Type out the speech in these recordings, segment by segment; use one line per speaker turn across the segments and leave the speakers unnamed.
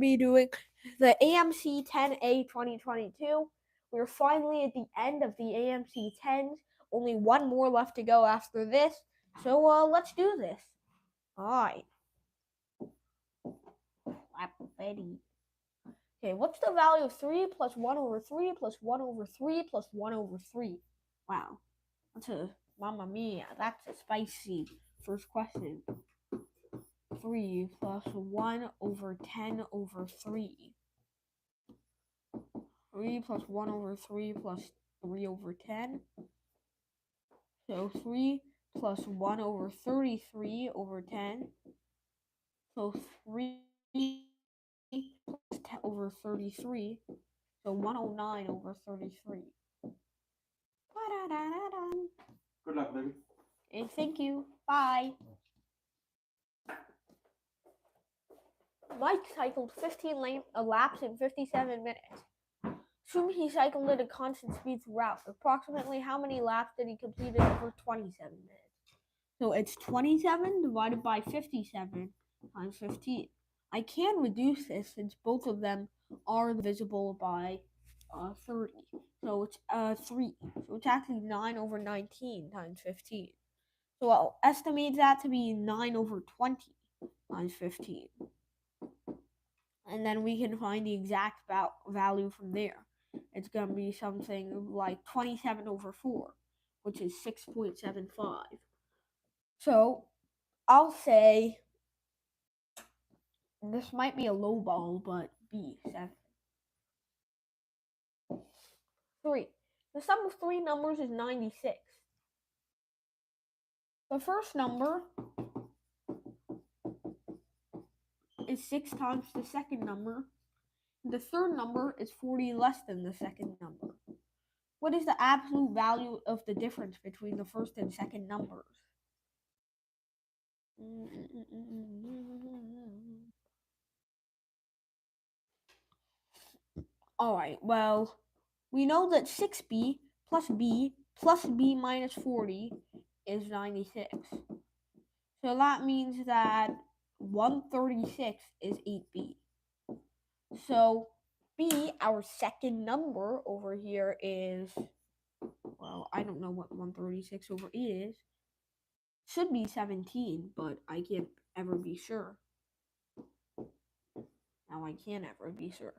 be doing the AMC 10A 2022. We're finally at the end of the AMC 10s. Only one more left to go after this. So let's do this. Alright. I'm ready. Okay, what's the value of 3 plus 1 over 3 plus 1 over 3 plus 1 over 3? Wow. That's a, mamma mia, that's a spicy first question. 3 plus 1 over 10 over 3. 3 plus 1 over 3 plus 3 over 10. So 3 plus 1 over 33 over 10. So 3 plus 10 over 33. So 109 over 33.
Good luck, baby.
And thank you. Bye. Mike cycled 15 laps in 57 minutes. Assume he cycled at a constant speed throughout. Approximately how many laps did he complete in over 27 minutes? So it's 27 divided by 57 times 15. I can reduce this since both of them are divisible by 30. So it's 3. So it's actually 9 over 19 times 15. So I'll estimate that to be 9 over 20 times 15. And then we can find the exact value from there. It's going to be something like 27 over 4, which is 6.75. So I'll say this might be a low ball, but B, 7. 3. The sum of 3 numbers is 96. The first number is 6 times the second number. The third number is 40 less than the second number. What is the absolute value of the difference between the first and second numbers? Alright, well, we know that 6b plus b minus 40 is 96. So that means that 136 is 8b. So b, our second number over here is, well, I don't know what 136 over 8 is. Should be 17, but I can't ever be sure. Now I can't ever be sure.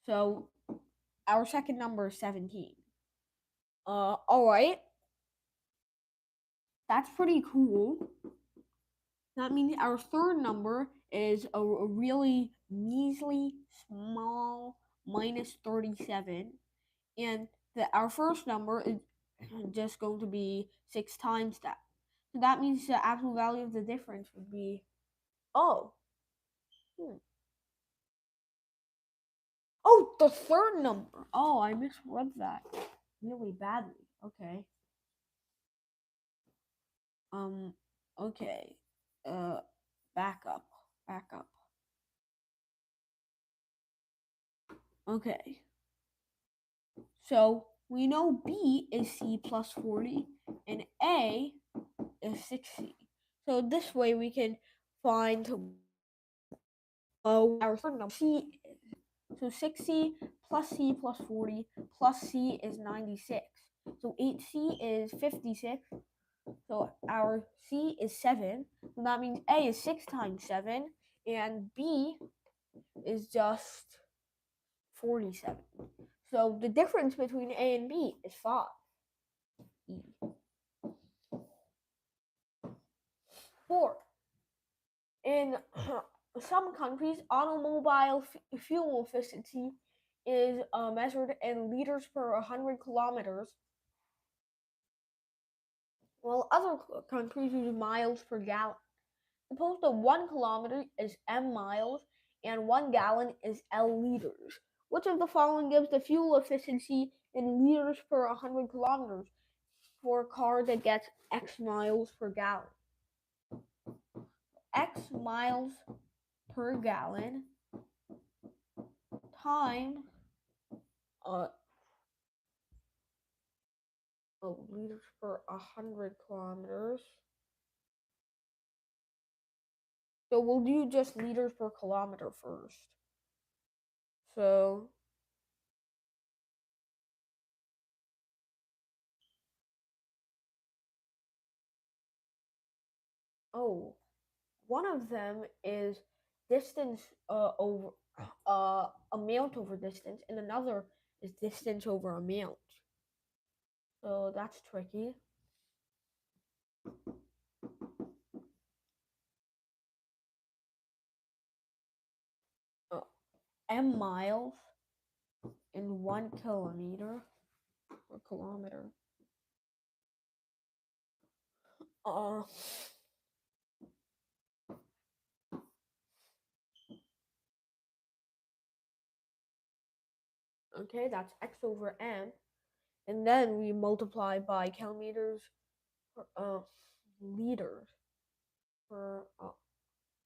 So our second number is 17. Alright. That's pretty cool. That means our third number is a really measly small minus 37. And our first number is just going to be 6 times that. So that means the absolute value of the difference would be, oh, the third number. Oh, I misread that really badly. Okay. Okay. Back up. Okay. So we know B is C plus 40 and A is 6C. So this way we can find our third number C is. So 6C plus C plus 40 plus C is 96. So 8C is 56. So our C is 7. So that means A is 6 times 7. And B is just 47. So the difference between A and B is 5. E. 4. In some countries, automobile fuel efficiency is measured in liters per 100 kilometers, while other countries use miles per gallon. Suppose that 1 kilometer is M miles and 1 gallon is L liters. Which of the following gives the fuel efficiency in liters per 100 kilometers for a car that gets X miles per gallon? X miles per gallon times liters per 100 kilometers. So we'll do just liters per kilometer first. So one of them is distance over amount over distance, and another is distance over amount. So that's tricky. M miles in 1 kilometer or kilometer. Okay, that's x over m, and then we multiply by kilometers per liters per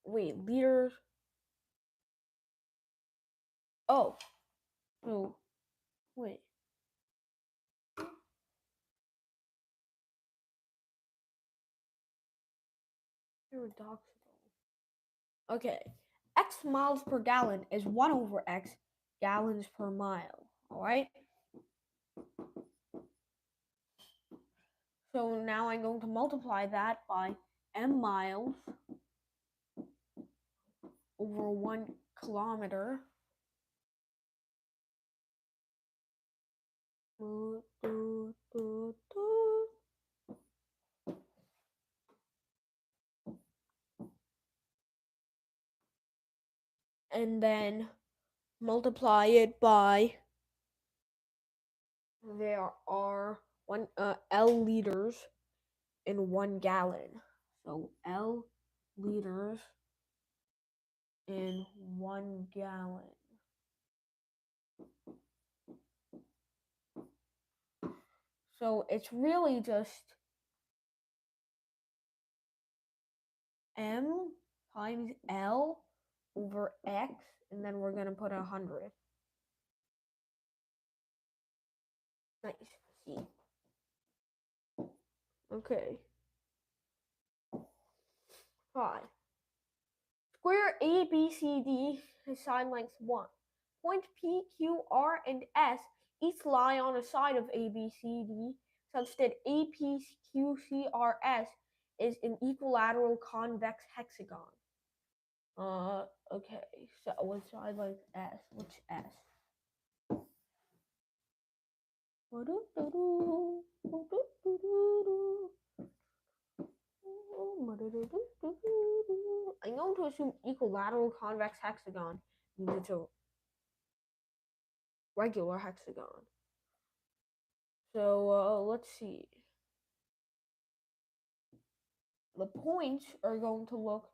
liters. Oh, oh, wait. Paradoxical. Okay, x miles per gallon is 1 over x gallons per mile. All right. So now I'm going to multiply that by m miles over 1 kilometer. And then multiply it by, there are one L liters in 1 gallon. So L liters in 1 gallon. So it's really just M times L over X, and then we're gonna put 100. Nice. See. Okay. 5. Square ABCD has side length 1. Points P, Q, R, and S each lie on a side of ABCD such that APQCRS is an equilateral convex hexagon. Okay, so what side length S? Which S? I'm going to assume equilateral convex hexagon means it's a regular hexagon. So let's see. The points are going to look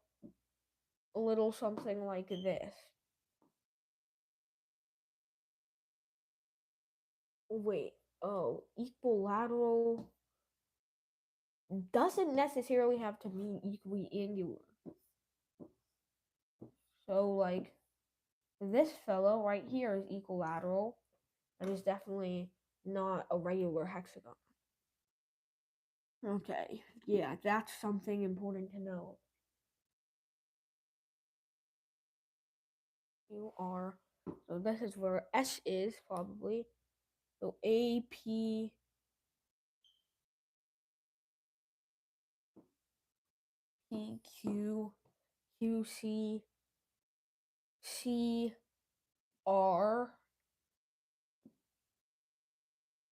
a little something like this. Wait, equilateral doesn't necessarily have to mean equiangular. So like this fellow right here is equilateral. That is definitely not a regular hexagon. Okay, yeah, that's something important to know. You are, so this is where S is probably. So A, P, P, Q, Q, C, C, R,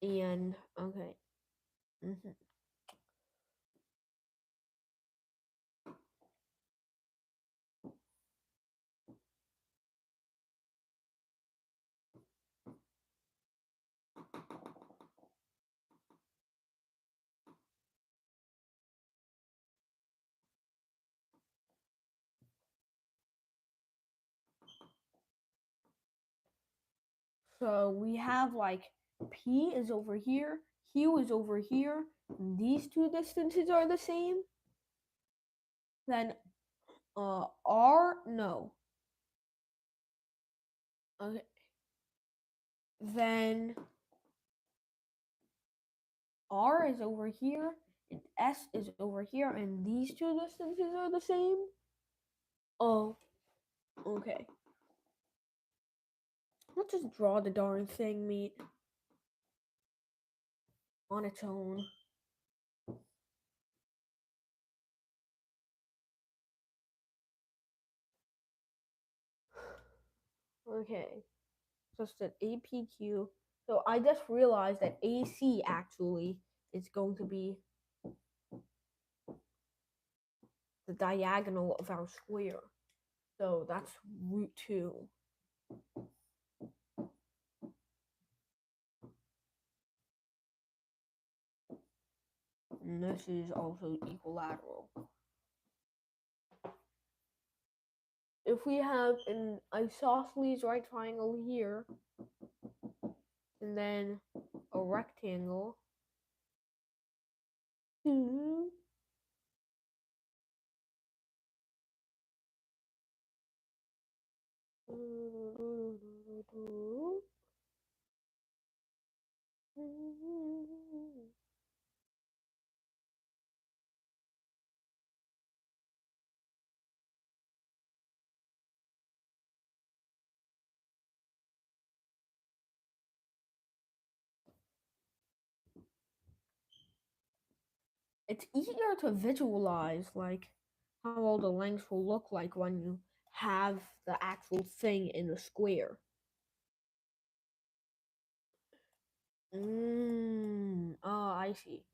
and okay. So we have like P is over here, Q is over here, and these two distances are the same. Then R, no. Okay. Then R is over here, and S is over here, and these two distances are the same. Oh, okay. Let's just draw the darn thing, meat. On its own. Okay. Just an APQ. So I just realized that AC actually is going to be the diagonal of our square. So that's root 2. And this is also equilateral. If we have an isosceles right triangle here, and then a rectangle, it's easier to visualize like how all the lengths will look like when you have the actual thing in the square. I see.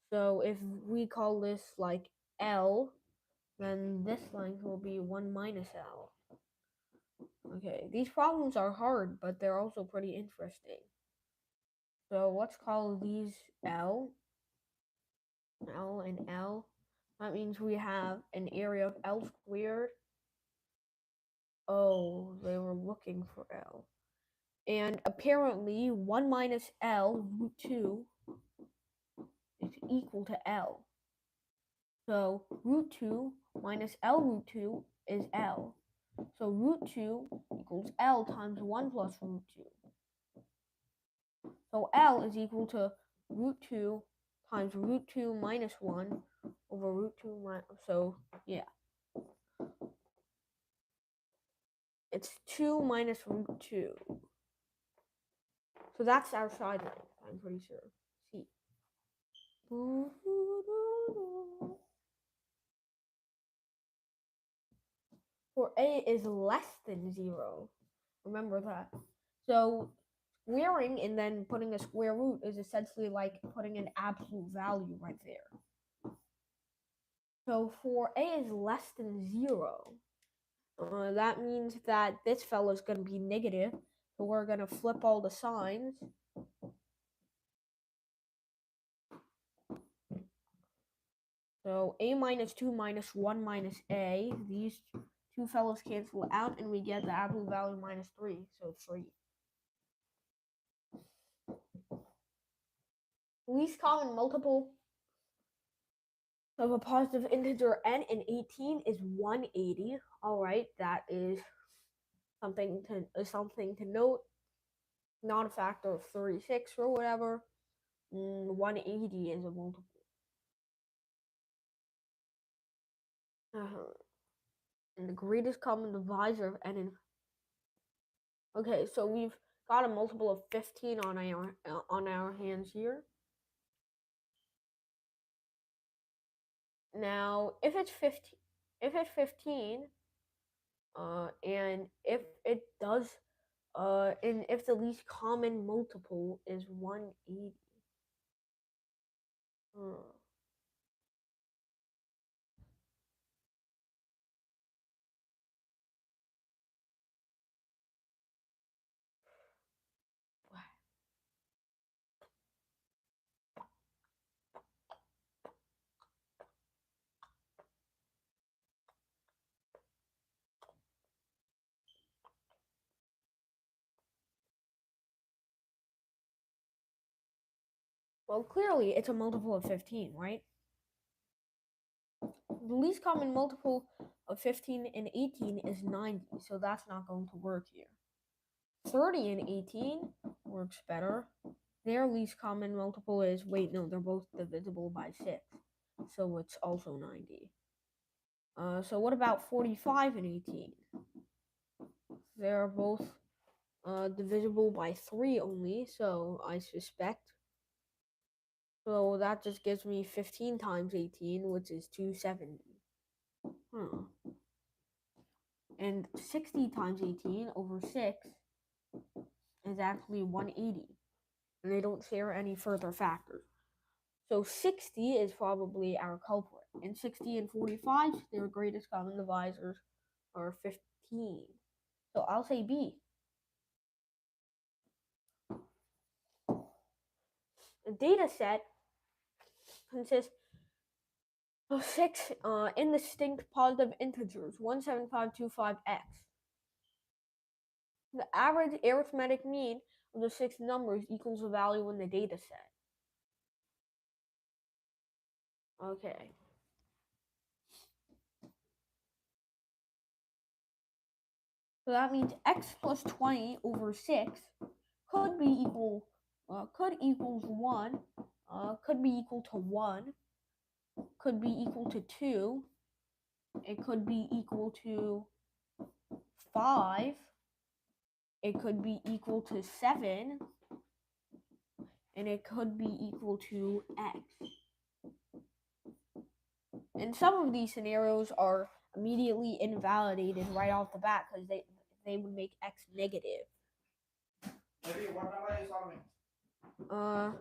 So if we call this like L, then this length will be 1 minus L. Okay, these problems are hard, but they're also pretty interesting. So let's call these L, L, and L. That means we have an area of L squared. Oh, they were looking for L. And apparently 1 minus L root 2 is equal to L. So root 2 minus L root 2 is L. So root 2 equals L times 1 plus root 2. So L is equal to root 2 times root 2 minus 1 over root 2 minus, so yeah. It's 2 minus root 2. So that's our side length, I'm pretty sure. See. For A is less than 0. Remember that. So squaring and then putting a square root is essentially like putting an absolute value right there. So for A is less than 0, that means that this fellow is going to be negative. So we're going to flip all the signs. So A minus 2 minus 1 minus A, these two fellows cancel out and we get the absolute value minus 3, so 3. Least common multiple of a positive integer n in 18 is 180. All right, that is something to note. Not a factor of 36 or whatever. 180 is a multiple. And the greatest common divisor of n in. Okay, so we've got a multiple of 15 on our hands here. Now, if it's 15, and if it does, and if the least common multiple is 180. Well, clearly it's a multiple of 15, right? The least common multiple of 15 and 18 is 90, so that's not going to work here. 30 and 18 works better. Their least common multiple is, wait, no, they're both divisible by 6, so it's also 90. So what about 45 and 18? They're both divisible by 3 only, so I suspect. So that just gives me 15 times 18, which is 270. And 60 times 18 over 6 is actually 180. And they don't share any further factors. So 60 is probably our culprit. And 60 and 45, their greatest common divisors are 15. So I'll say B. The data set consists of 6 indistinct positive integers, 17525x. The average arithmetic mean of the 6 numbers equals the value in the data set. Okay. So that means x plus 20 over 6 could be equal, could equals 1, could be equal to 1, could be equal to 2, it could be equal to 5, it could be equal to 7, and it could be equal to x. And some of these scenarios are immediately invalidated right off the bat because they would make x negative.
Maybe what number are you solving?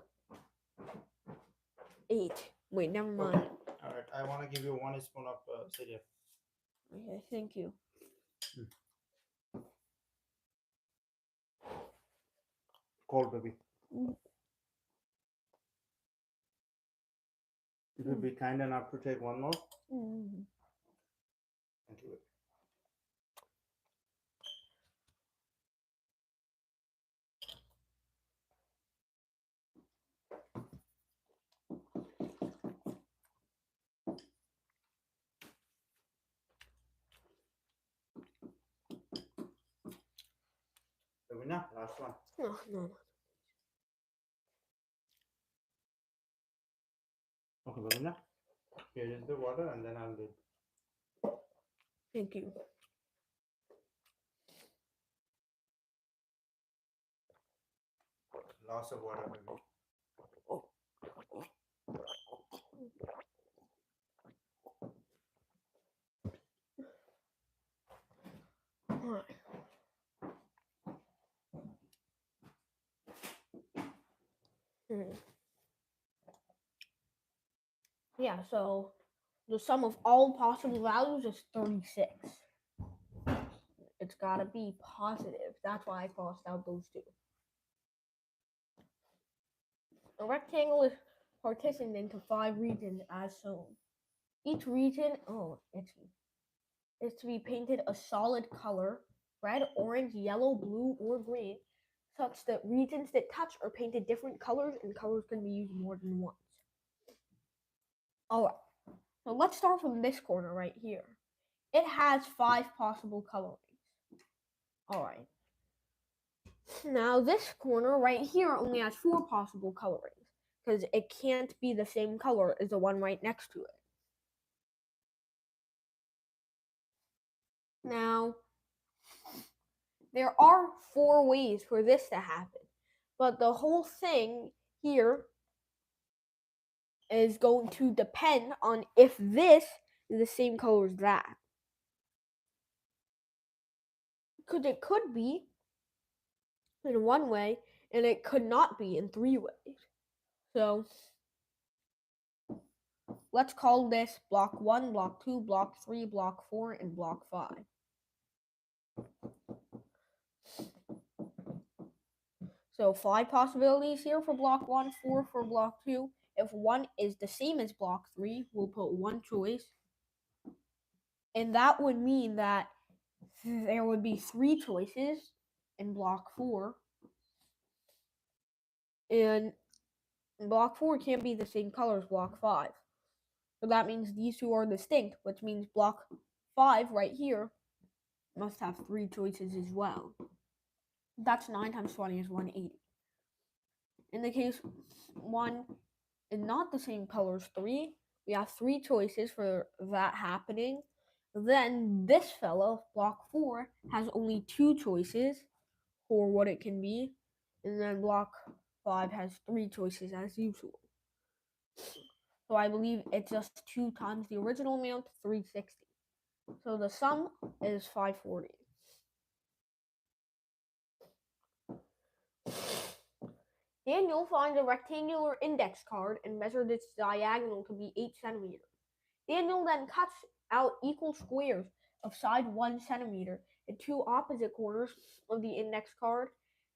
8. Wait, never mind.
Okay. All right. I want to give you 1 spoon of cereal.
Okay, thank you.
Cold, baby. You would be kind enough to take 1 more. Thank you. Ravina, last one.
No.
Okay, Ravina. Here is the water, and then I'll do.
Thank you.
Loss of water, baby.
Alright. Yeah, so the sum of all possible values is 36. It's gotta be positive. That's why I crossed out those two. A rectangle is partitioned into 5 regions as shown. Each region, is to be painted a solid color, red, orange, yellow, blue, or green, such that regions that touch are painted different colors and colors can be used more than once. Alright, so let's start from this corner right here. It has 5 possible colorings. Alright. Now this corner right here only has 4 possible colorings because it can't be the same color as the one right next to it. Now, there are 4 ways for this to happen, but the whole thing here is going to depend on if this is the same color as that. Because it could be in 1 way, and it could not be in 3 ways. So, let's call this block 1, block 2, block 3, block 4, and block 5. So 5 possibilities here for block 1, 4 for block 2. If 1 is the same as block 3, we'll put 1 choice. And that would mean that there would be 3 choices in block 4. And block 4 can't be the same color as block 5. So that means these two are distinct, which means block 5 right here must have 3 choices as well. That's 9 times 20 is 180. In the case 1 is not the same color as 3, we have 3 choices for that happening. Then this fellow, block 4, has only 2 choices, for what it can be. And then block 5 has 3 choices as usual. So I believe it's just 2 times the original amount, 360. So the sum is 540. Daniel finds a rectangular index card and measures its diagonal to be 8 centimeters. Daniel then cuts out equal squares of side 1 centimeter in 2 opposite corners of the index card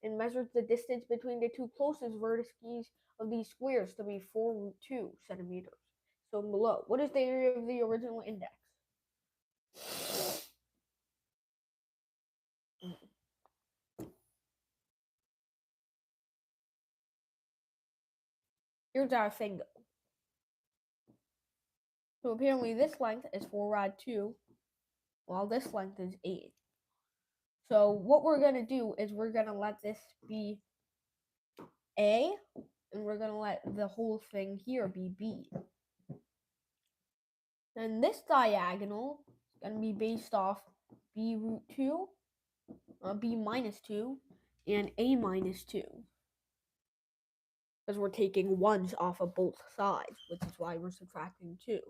and measures the distance between the 2 closest vertices of these squares to be 4√2 centimeters. So below, what is the area of the original index? Here's our thing though. So apparently this length is 4 rad 2, while this length is 8. So what we're going to do is we're going to let this be A, and we're going to let the whole thing here be B. And this diagonal is going to be based off B√2, B minus 2, and A minus 2. Because we're taking 1s off of both sides, which is why we're subtracting 2.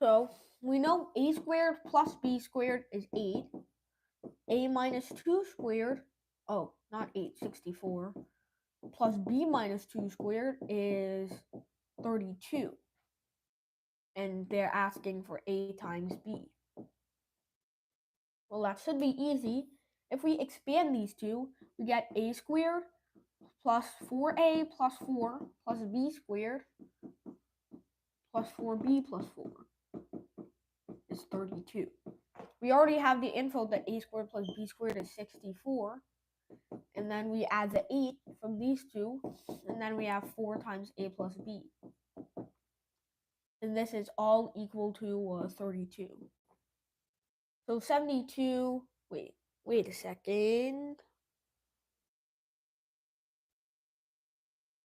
So we know A squared plus B squared is 8. A minus 2 squared, oh, not 8, 64, plus B minus 2 squared is 32. And they're asking for A times B. Well, that should be easy. If we expand these two, we get A squared plus 4A plus 4 plus B squared plus 4B plus 4 is 32. We already have the info that A squared plus B squared is 64. And then we add the 8 from these two, and then we have 4 times A plus B. And this is all equal to 32. So 72, wait a second.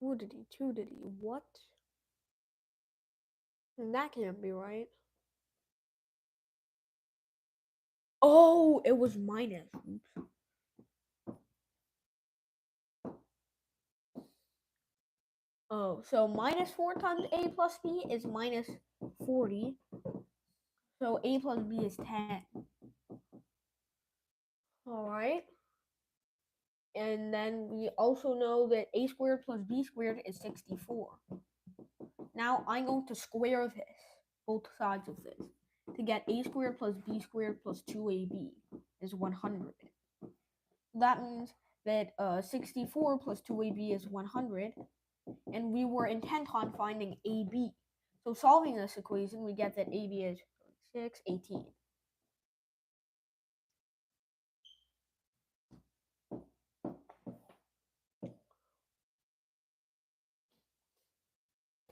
What did he, what? And that can't be right. Oh, it was minus. Oops. Oh, so minus 4 times A plus B is minus 40. So A plus B is 10. Alright. And then we also know that A squared plus B squared is 64. Now I'm going to square this, both sides of this, to get A squared plus B squared plus 2AB is 100. That means that 64 plus 2AB is 100, and we were intent on finding AB. So solving this equation, we get that AB is 6, 18.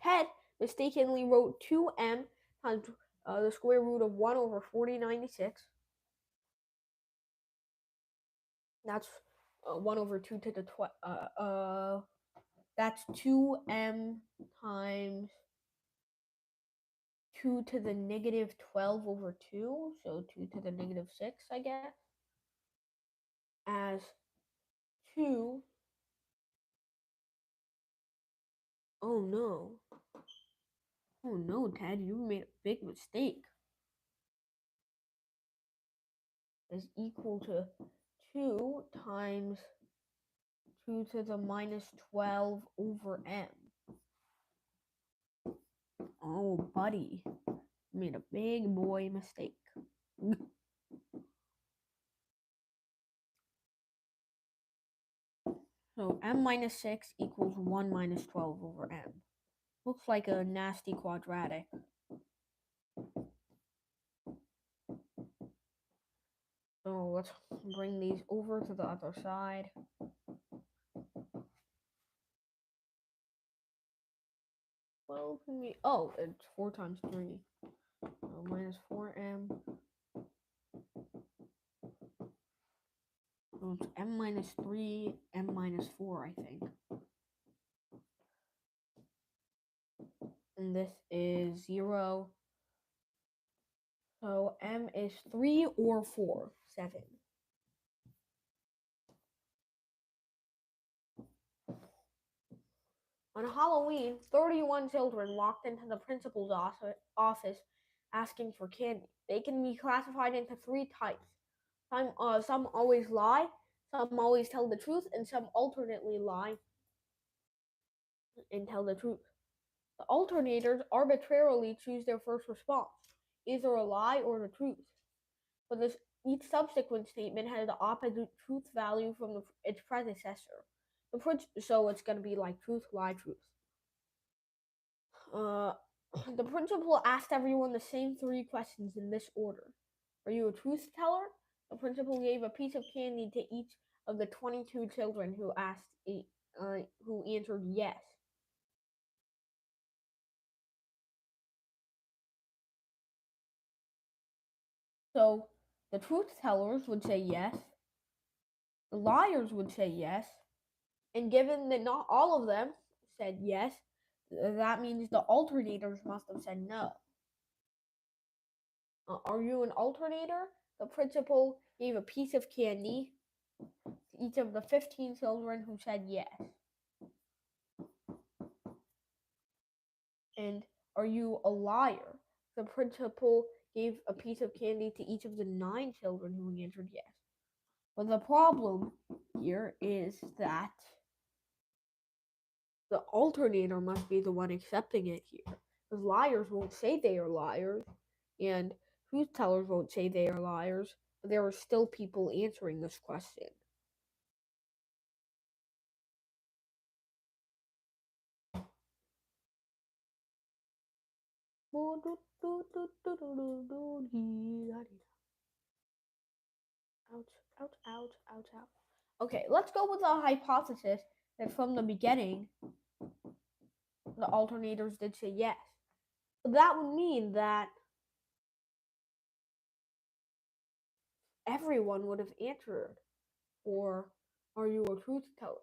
Ted mistakenly wrote 2m times the square root of 1 over 4096. That's 1 over 2 to the that's 2m times 2 to the negative 12 over 2, so 2 to the negative 6, I guess, as 2. Oh no. Oh no, Ted, you made a big mistake. Is equal to 2 times 2 to the minus 12 over m. Oh, buddy, you made a big boy mistake. So m minus 6 equals 1 minus 12 over m. Looks like a nasty quadratic. So let's bring these over to the other side. Well, oh, it's 4 times 3. So minus 4m. So it's m minus 3, m minus 4, I think. And this is 0. So m is 3 or 4, 7. On Halloween, 31 children walked into the principal's office asking for candy. They can be classified into 3 types. Some always lie, some always tell the truth, and some alternately lie and tell the truth. The alternators arbitrarily choose their first response, either a lie or the truth. But each subsequent statement has the opposite truth value from its predecessor. So it's going to be like truth, lie, truth. The principal asked everyone the same 3 questions in this order. Are you a truth teller? The principal gave a piece of candy to each of the 22 children who answered yes. So the truth tellers would say yes, the liars would say yes, and given that not all of them said yes, that means the alternators must have said no. Are you an alternator? The principal gave a piece of candy to each of the 15 children who said yes. And are you a liar? The principal gave a piece of candy to each of the 9 children who answered yes. But the problem here is that the alternator must be the one accepting it here. Because liars won't say they are liars, and truth tellers won't say they are liars, but there are still people answering this question. Ouch, ouch, ouch, ouch, ouch. Okay, let's go with the hypothesis that from the beginning, the alternators did say yes. That would mean that everyone would have answered, or are you a truth teller?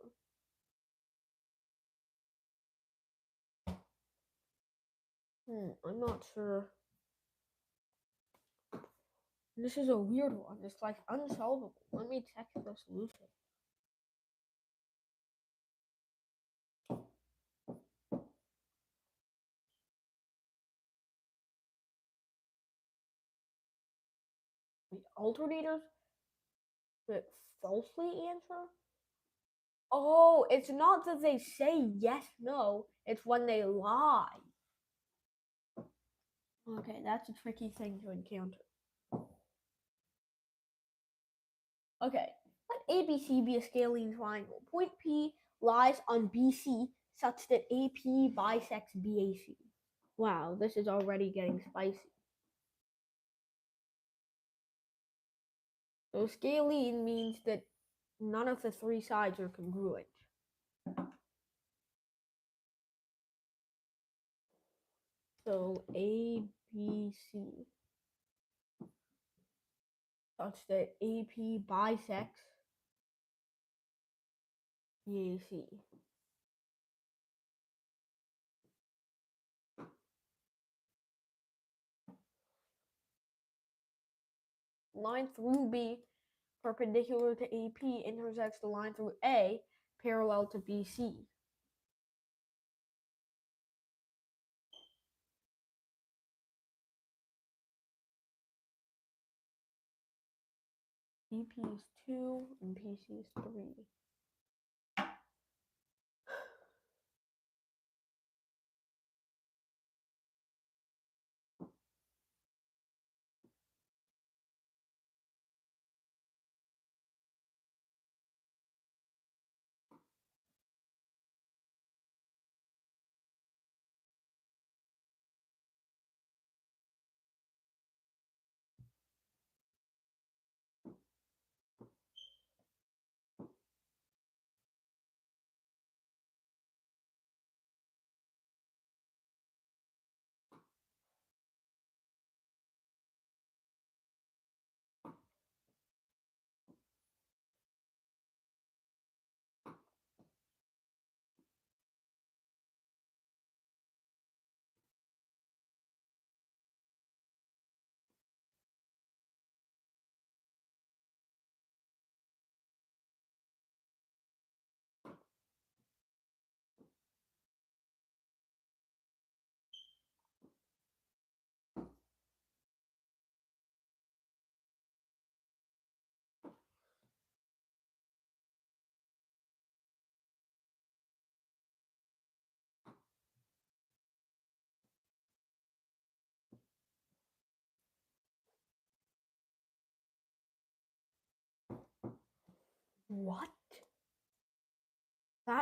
I'm not sure. This is a weird one. It's like unsolvable. Let me check the solution. The alternators that falsely answer? Oh, it's not that they say yes, no. It's when they lie. Okay, that's a tricky thing to encounter. Okay, let ABC be a scalene triangle. Point P lies on BC such that AP bisects BAC. Wow, this is already getting spicy. So scalene means that none of the 3 sides are congruent. So ABC such that AP bisects BAC. Line through B perpendicular to AP intersects the line through A parallel to BC. EP is 2 and PC is 3.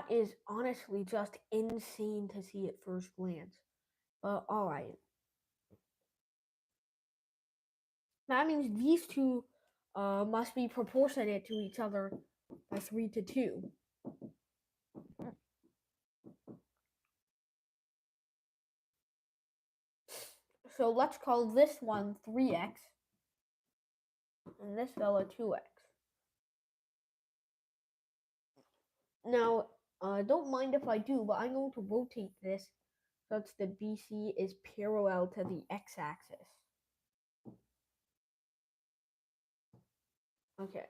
That is honestly just insane to see at first glance. But alright. That means these two must be proportionate to each other by 3 to 2. So let's call this one 3x and this fella 2x. Now, don't mind if I do, but I'm going to rotate this such that BC is parallel to the x-axis. Okay.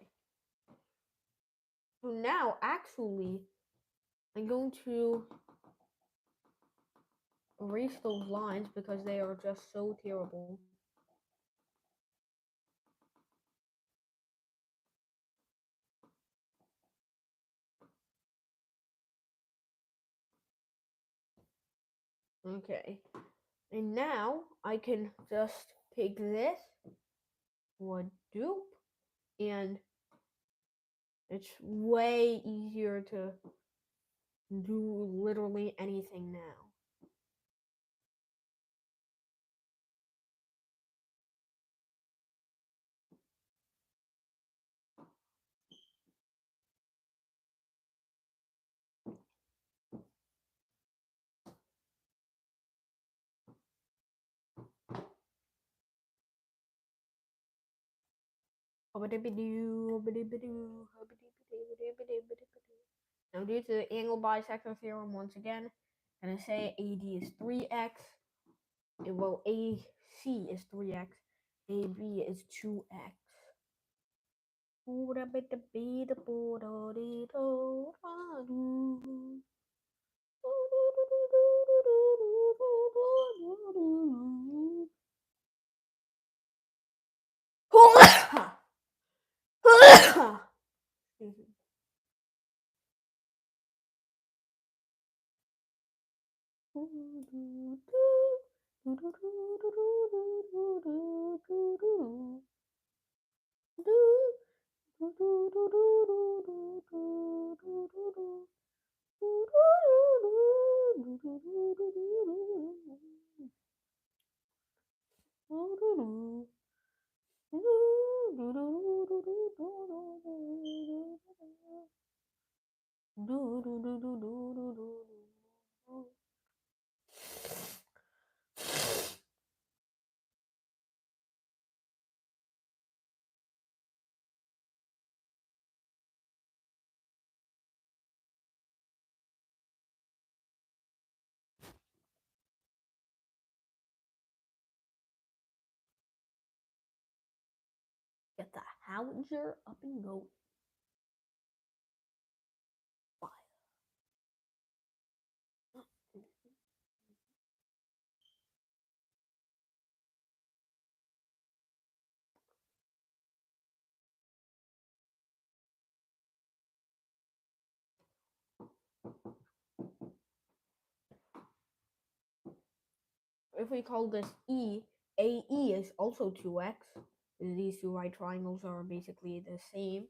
So now, actually, I'm going to erase those lines because they are just so terrible. Okay. And now I can just take this, one dupe, and it's way easier to do literally anything now. Now, due to the angle bisector theorem, once again, I'm going to say AD is 3x. Well, AC is 3x. AB is 2x. Get the howitzer up and go. Fire. If we call this E, AE is also 2x. These two right triangles are basically the same,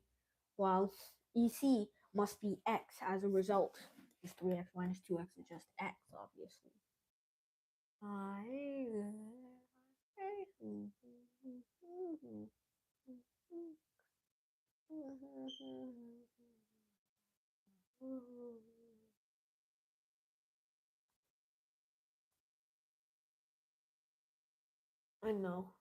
while EC must be x as a result. This 3x minus 2x is just x, obviously. I know.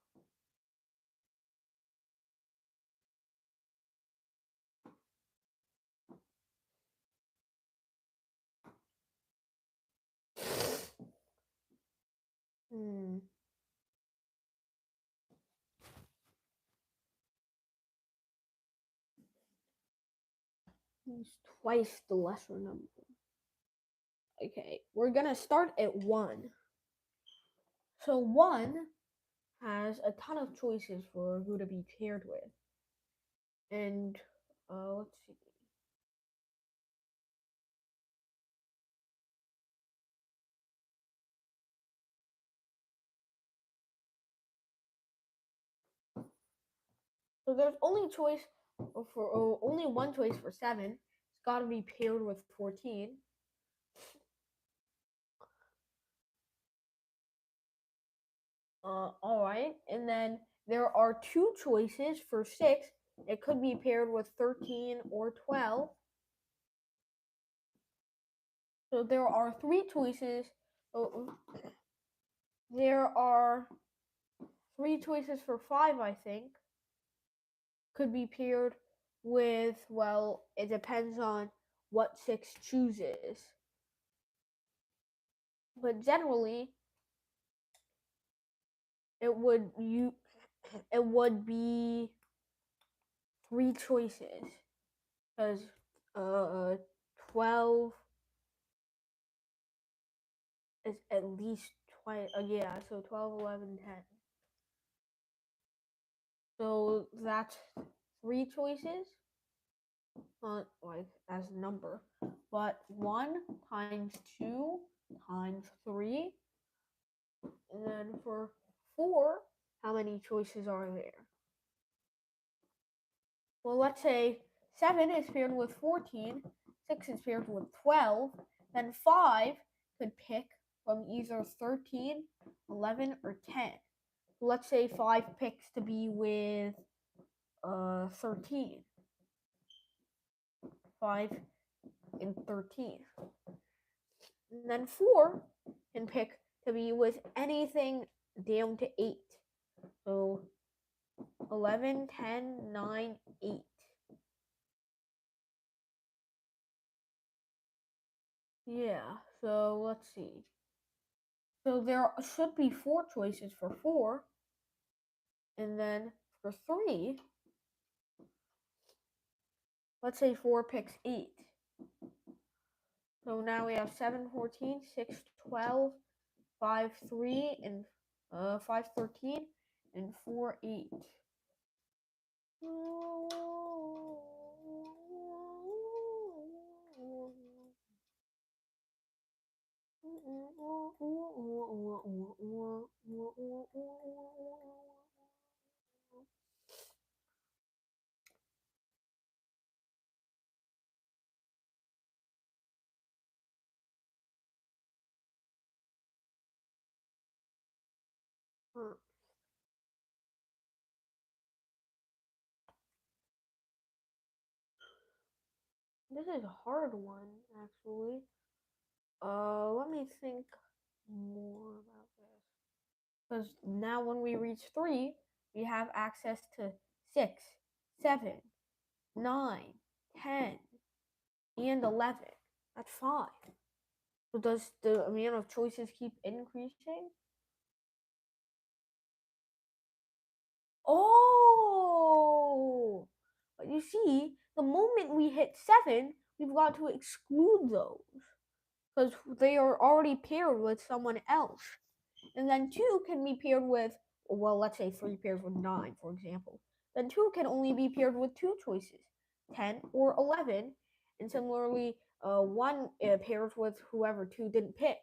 It's twice the lesser number. Okay, we're gonna start at 1. So 1 has a ton of choices for who to be paired with. And let's see. So there's only choice for only one choice for 7. It's got to be paired with 14. All right, and then there are two choices for 6. It could be paired with 13 or 12. So there are 3 choices. There are 3 choices for 5, I think. Could be paired with, well, it depends on what 6 chooses. But generally, it would be 3 choices, because 12 is at least 20. Yeah, so 12, 11, 10. So that's 3 choices, like as a number, but 1 times 2 times 3, and then for 4, how many choices are there? Well, let's say 7 is paired with 14, 6 is paired with 12, then 5 could pick from either 13, 11, or 10. Let's say 5 picks to be with 13. 5 and 13. And then 4 can pick to be with anything down to 8. So 11, 10, 9, 8. Yeah, so let's see. So there should be 4 choices for 4. And then for 3, let's say 4 picks 8. So now we have 7, 14, 6, 12, 5, 3, and 5, 13, and 4, 8. This is a hard one, actually. Let me think more about this. Because now when we reach 3, we have access to 6, 7, 9, 10, and 11. That's 5. So does the amount of choices keep increasing? Oh! But you see, the moment we hit 7, we've got to exclude those, because they are already paired with someone else. And then 2 can be paired with, well, let's say 3 pairs with 9, for example. Then 2 can only be paired with 2 choices, 10 or 11. And similarly, 1 pairs with whoever 2 didn't pick.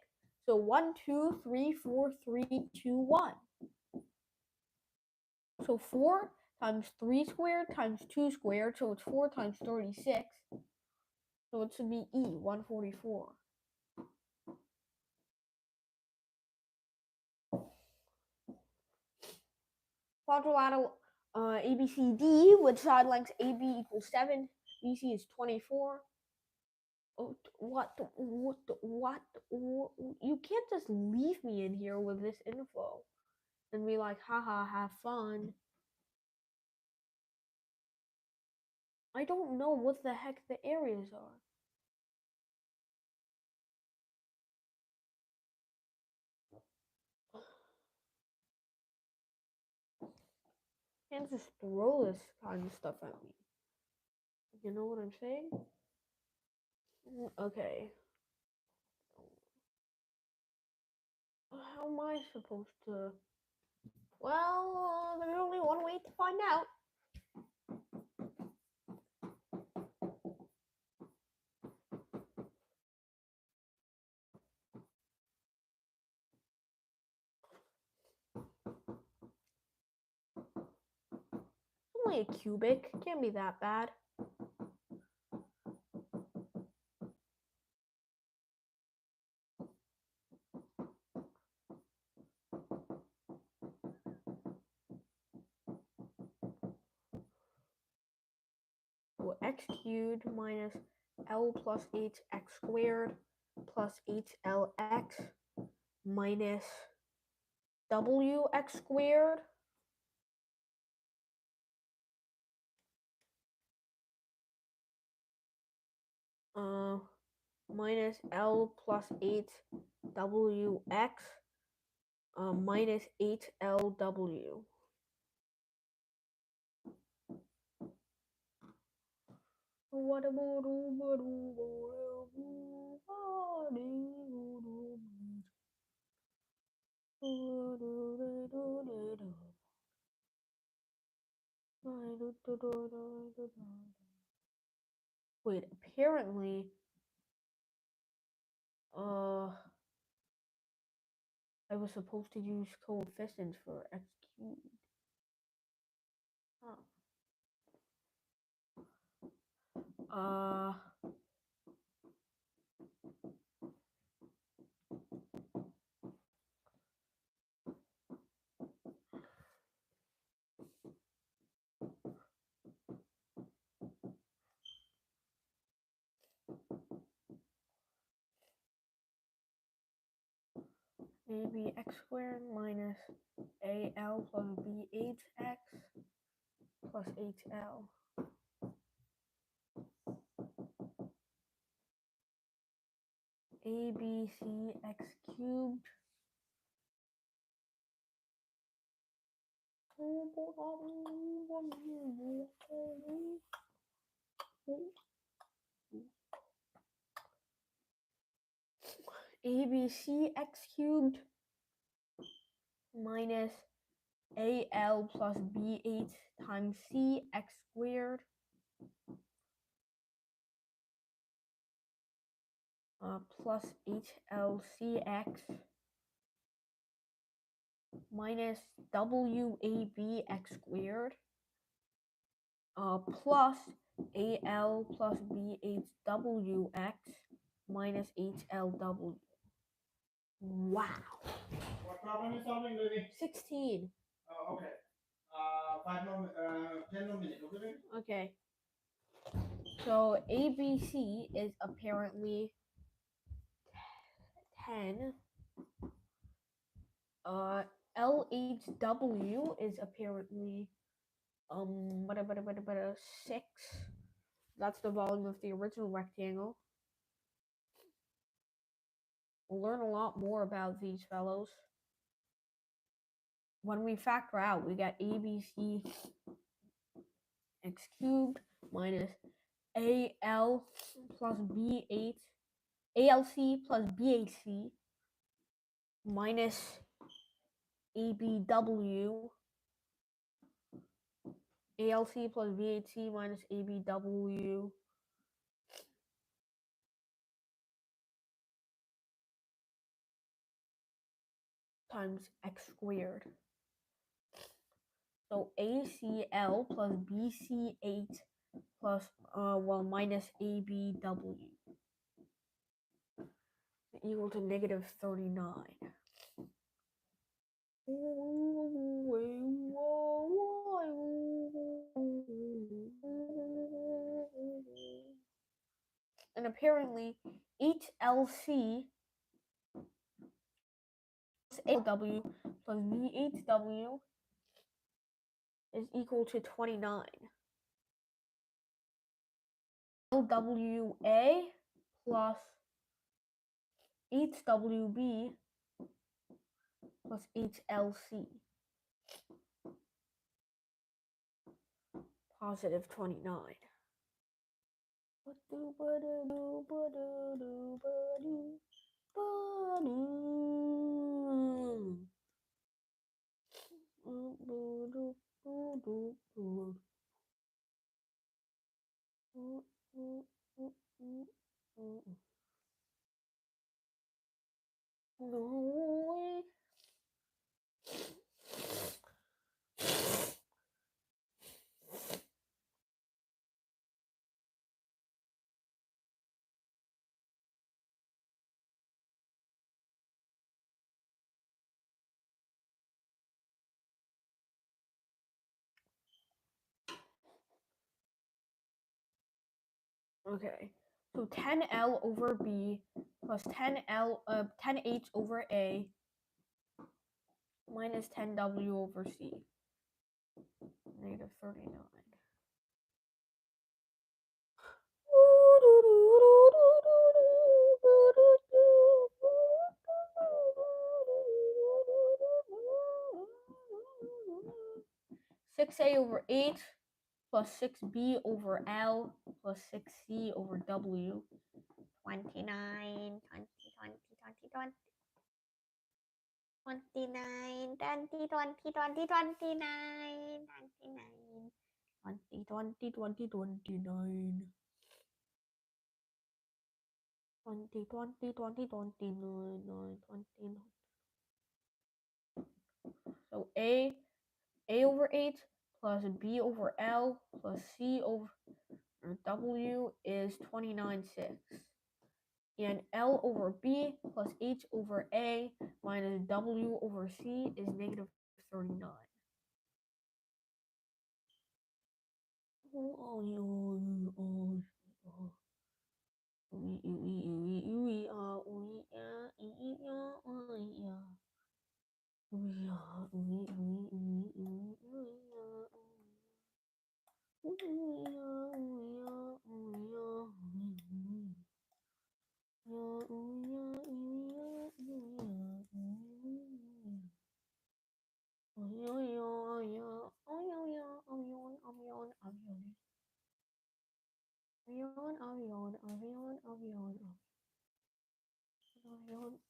So 1, 2, 3, 4, 3, 2, 1. So 4 times 3 squared times 2 squared, so it's 4 times 36. So it should be E, 144. Quadrilateral ABCD with side lengths AB equals 7, BC is 24. Oh, what? You can't just leave me in here with this info and be like, haha, have fun. I don't know what the heck the areas are. Can't just throw this kind of stuff at me. You know what I'm saying? Okay. How am I supposed to? Well, there's only one way to find out. Only a cubic. Can't be that bad. So x cubed minus L plus 8x squared plus 8LX minus WX squared minus L plus 8WX minus 8LW. Wait, apparently, I was supposed to use coefficients for x cubed. Huh. AB x squared minus AL plus B8x plus 8L. ABC x cubed ABC x cubed minus AL plus B8 times C x squared plus 8LCX minus WAB x squared plus AL plus B8WX minus 8LW. Wow.
What problem is solving, baby?
16.
Oh, okay. 10 more minutes, okay, baby?
Okay. So ABC is apparently 10. LHW is apparently 6. That's the volume of the original rectangle. We'll learn a lot more about these fellows. When we factor out, we get ABC x cubed minus AL plus B8, ALC plus BHC minus ABW, ALC plus BHC minus ABW times x squared. So ACL plus BC8 plus minus ABW equal to negative 39. And apparently 8LC plus AW plus V8W is equal to 29. LWA plus 8WB plus 8LC. Positive 29. No. Okay, so 10L over B plus 10H over A minus 10W over C, negative 39. Six A over 8 plus 6B over L plus 6C over W. 29, 20, 20, 20, 20. 29, 20, 20, 20, 29, 29, 20, 20, 20, 29. 20, 20, 20, 29, 29. So A over 8 plus B over L plus C over W is 29/6. And L over B plus H over A minus W over C is negative 39.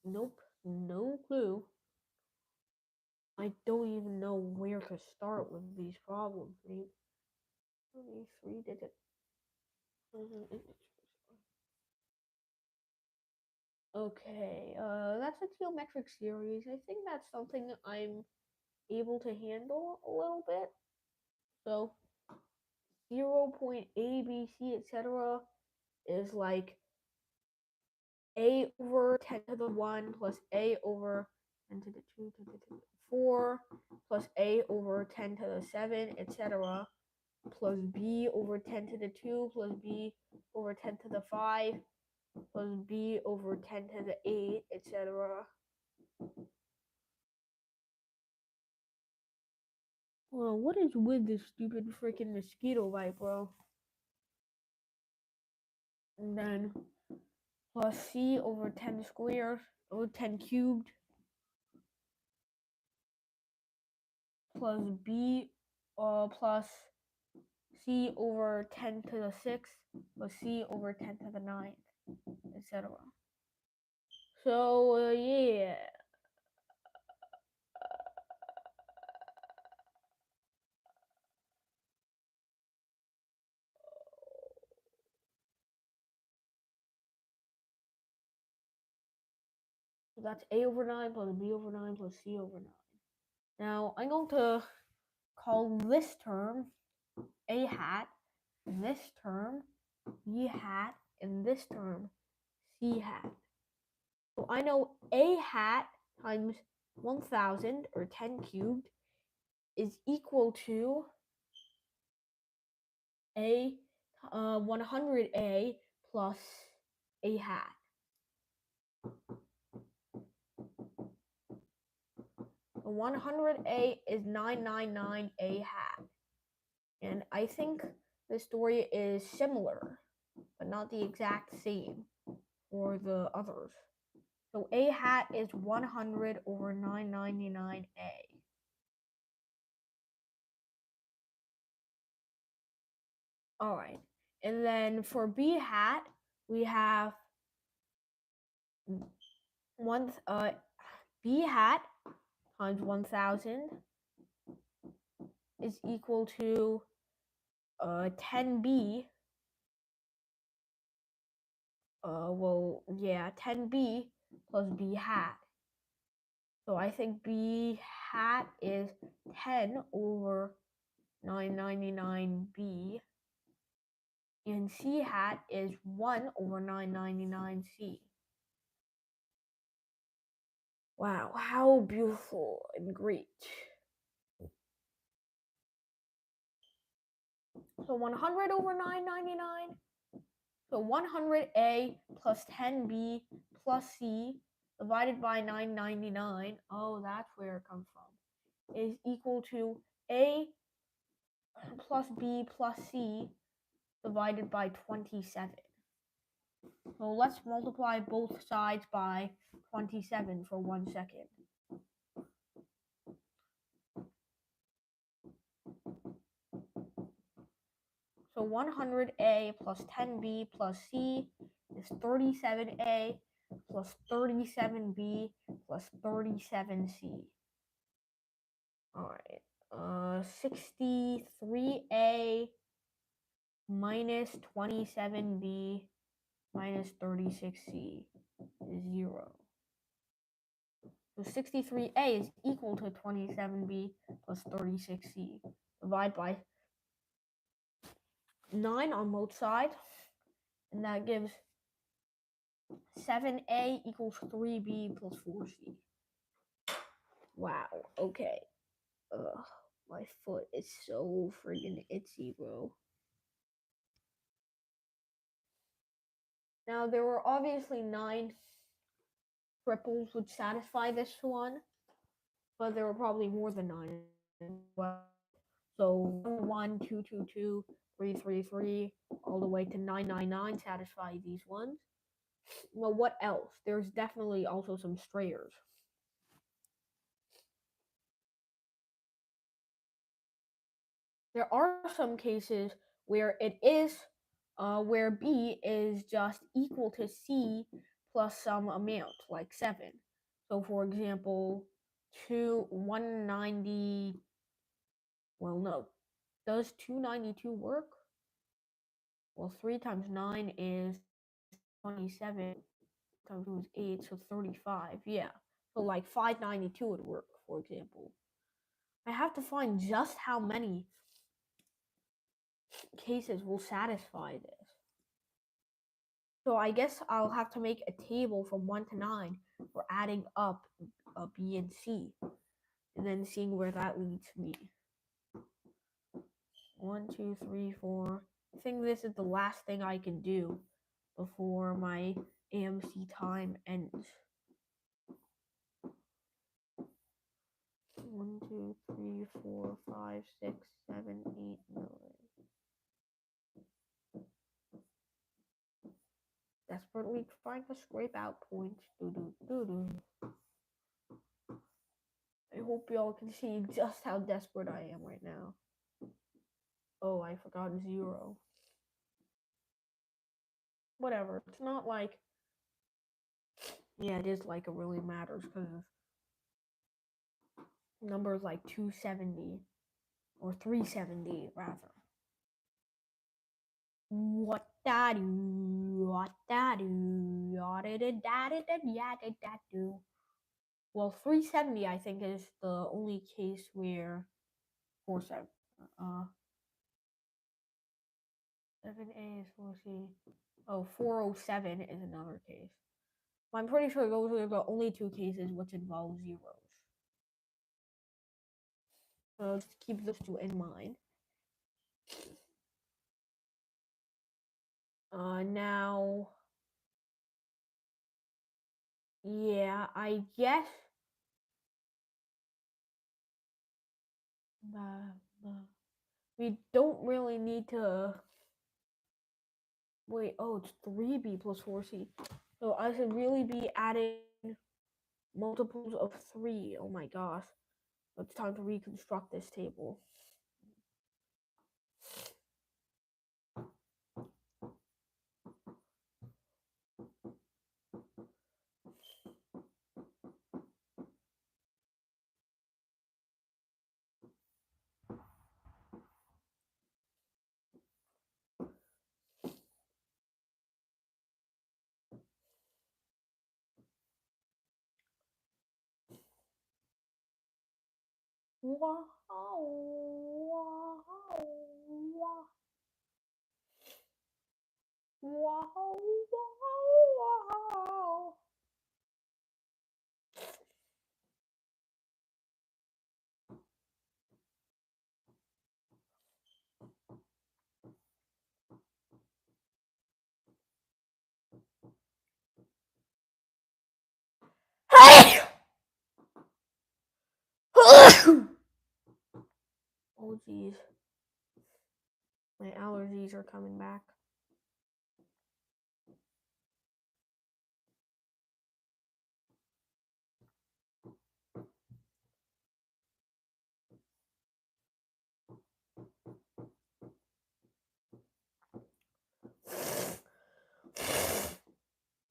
Nope, no clue. I don't even know where to start with these problems. Maybe 3-digit. Okay, that's a geometric series. I think that's something I'm able to handle a little bit. So 0 point A, B, C, etc. is like A over 10 to the 1 plus A over 10 to the 2 to the 4 plus A over 10 to the 7, etc. plus B over 10 to the 2 plus B over 10 to the 5 plus B over 10 to the 8, etc. Well, what is with this stupid freaking mosquito bite, bro? And then plus C over 10 squared over 10 cubed plus B plus C over 10 to the 6th plus C over 10 to the 9th, etc. So, yeah. So that's A over 9 plus B over 9 plus C over 9. Now, I'm going to call this term A hat, and this term B hat, and this term C hat. So I know A hat times 1000 or 10 cubed is equal to A 100A plus A hat. The 100A is 999A hat. And I think the story is similar, but not the exact same for the others. So A hat is 100 over 999A. All right. And then for B hat, we have B hat times 1000 is equal to 10B. 10B plus B hat. So I think B hat is 10 over 999B. And C hat is 1 over 999C. Wow, how beautiful and great. So 100 over 999. So 100a plus 10b plus c divided by 999, oh, that's where it comes from, is equal to a plus b plus c divided by 27. So let's multiply both sides by 27 for 1 second. So 100a plus 10b plus c is 37a plus 37b plus 37c. Alright, 63a minus 27b minus 36c is 0. So 63a is equal to 27b plus 36c. Divide by 9 on both sides, and that gives 7a equals 3b plus 4c. Wow, okay. Ugh, my foot is so friggin' itchy, bro. Now, there were obviously 9 triples which satisfy this one, but there were probably more than 9 as well. So 1, 1, 2, 2, 2, 3, 3, 3, all the way to 999 satisfy these ones. Well, what else? There's definitely also some strayers. There are some cases where it is, where B is just equal to C plus some amount, like 7. So, for example, 190, well, no. Does 292 work? Well, 3 times 9 is 27, times 2 is 8, so 35, yeah. So, like, 592 would work, for example. I have to find just how many cases will satisfy this. So I guess I'll have to make a table from 1 to 9 for adding up B and C, and then seeing where that leads me. 1, 2, 3, 4. I think this is the last thing I can do before my AMC time ends. 1, 2, 3, 4, 5, 6, 7, 8, 9. Desperately trying to scrape out points. I hope y'all can see just how desperate I am right now. Oh, I forgot 0. Whatever. It's not like... Yeah, it is like it really matters because numbers like 270 or 370 rather. What that do? What that do? Well, 370 I think is the only case where 7A is 4C. Oh, 407 is another case. I'm pretty sure those are the only 2 cases which involve zeros. So just keep those 2 in mind. Now, yeah, I guess we don't really need to wait. Oh, it's 3b plus 4c. So I should really be adding multiples of 3. Oh my gosh. It's time to reconstruct this table. Wow, wow, wow. Wow, wow, wow. Oh, geez. My allergies are coming back.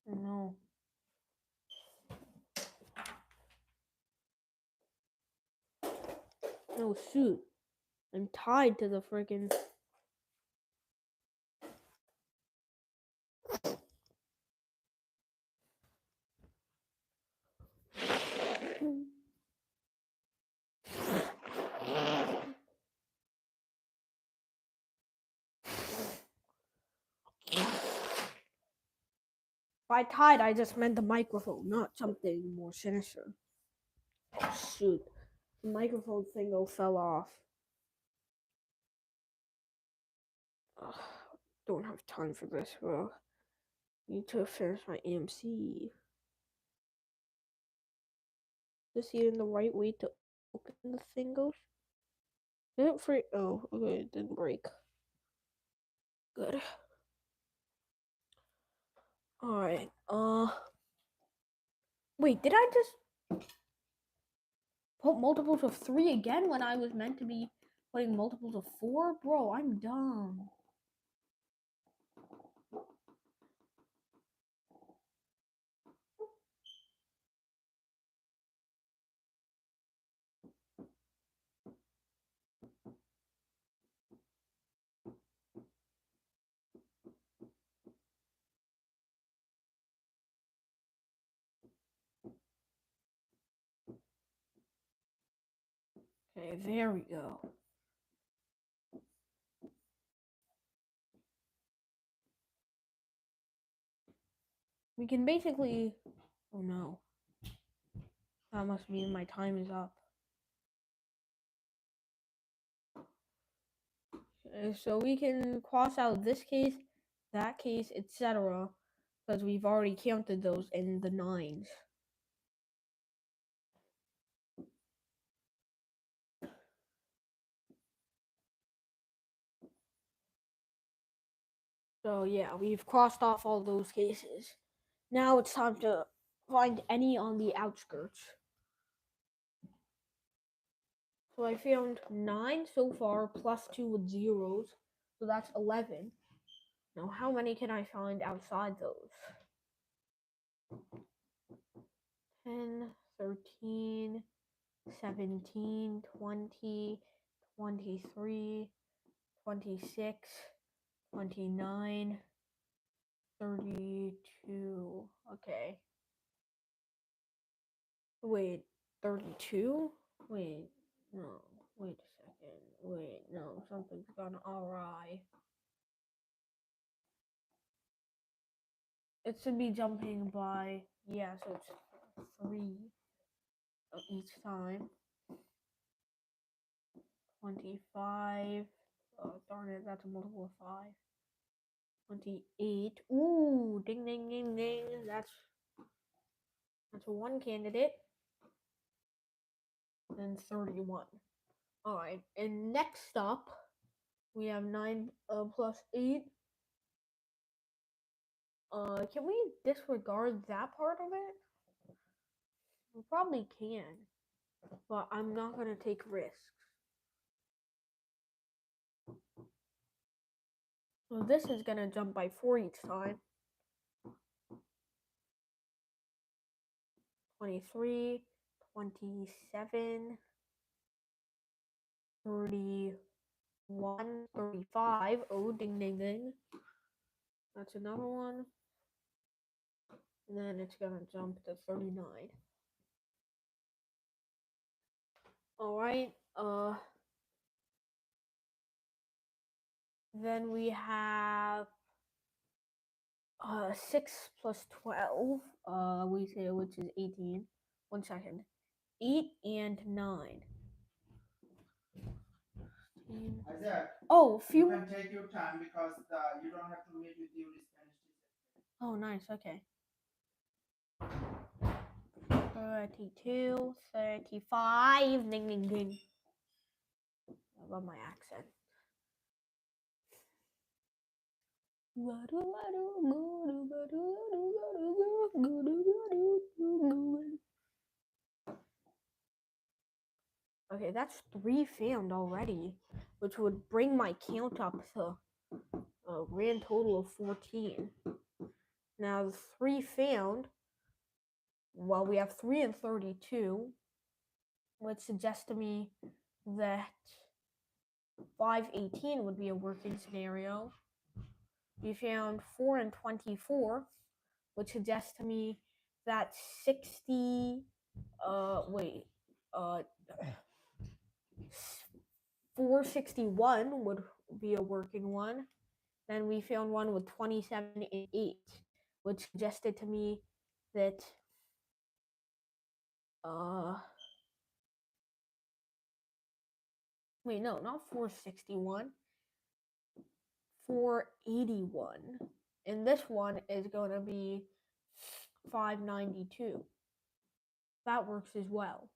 No. No, shoot. I'm tied to the freaking. By tied, I just meant the microphone, not something more sinister. Oh, shoot. The microphone thingo fell off. Ugh, don't have time for this, bro. Need to finish my AMC. Is this even the right way to open the thingos? Did it free? Oh, okay, it didn't break. Good. Alright, wait, did I just put multiples of 3 again when I was meant to be putting multiples of 4? Bro, I'm dumb. Okay, there we go. We can basically... Oh no. That must mean my time is up. Okay, so we can cross out this case, that case, etc. Because we've already counted those in the 9s. So yeah, we've crossed off all those cases. Now it's time to find any on the outskirts. So I found 9 so far, plus 2 with zeros. So that's 11. Now how many can I find outside those? 10, 13, 17, 20, 23, 26, 29, 32. Okay. Wait, 32? Wait, no. Wait a second. Wait, no. Something's gone awry. It should be jumping by, yeah, so it's 3 each time. 25. Oh, darn it, that's a multiple of 5. 28. Ooh, ding, ding, ding, ding. That's one candidate. And 31. Alright, and next up, we have 9 plus 8. Can we disregard that part of it? We probably can, but I'm not gonna take risks. So this is gonna jump by 4 each time. 23, 27, 31, 35. Oh, ding, ding, ding. That's another one. And then it's gonna jump to 39. Alright, then we have 6 plus 12, we say, which is 18. 1 second. 8 and 9.
Isaac,
Oh,
you can take your time because you don't have to meet with you Spanish teacher.
Oh, nice. Okay. 32, 35. Ding, ding, ding. I love my accent. Okay, that's 3 found already, which would bring my count up to a grand total of 14. Now, the 3 found, well, we have 3 and 32, which suggests to me that 518 would be a working scenario. We found 4 and 24, which suggests to me that 461 would be a working one. Then we found one with 27 and 8, which suggested to me that wait, no, not 461. 481. And this one is going to be 592. That works as well.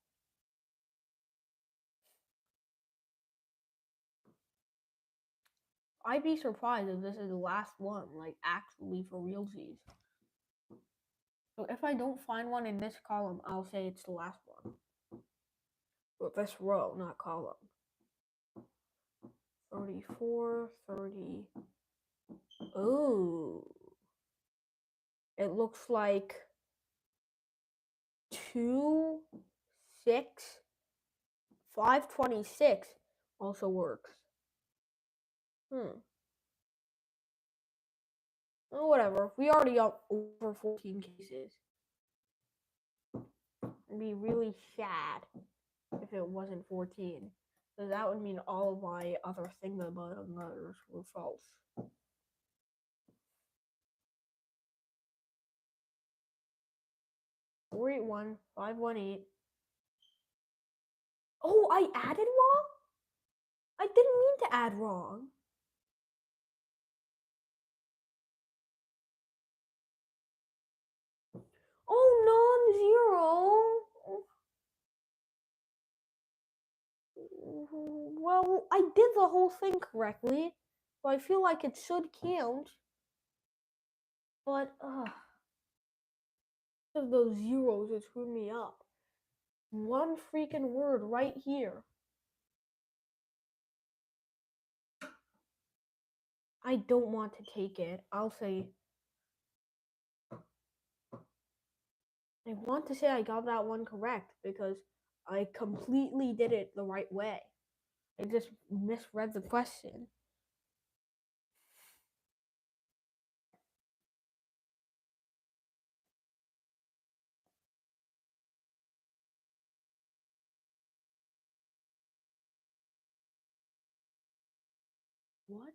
I'd be surprised if this is the last one, like actually for realsies. So if I don't find one in this column, I'll say it's the last one. Or this row, not column. 34, 30. Oh. It looks like 2, 6, 526 also works. Oh, whatever. We already got over 14 cases. It'd be really sad if it wasn't 14. Because that would mean all of my other thingamabobs were false. Four, 8, 1, 5, 1, 8. Oh, I added wrong? I didn't mean to add wrong. Oh, non-zero. Well, I did the whole thing correctly, so I feel like it should count. But, of those zeros, it screwed me up. One freaking word right here. I don't want to take it. I'll say, I want to say I got that one correct because I completely did it the right way. I just misread the question. What?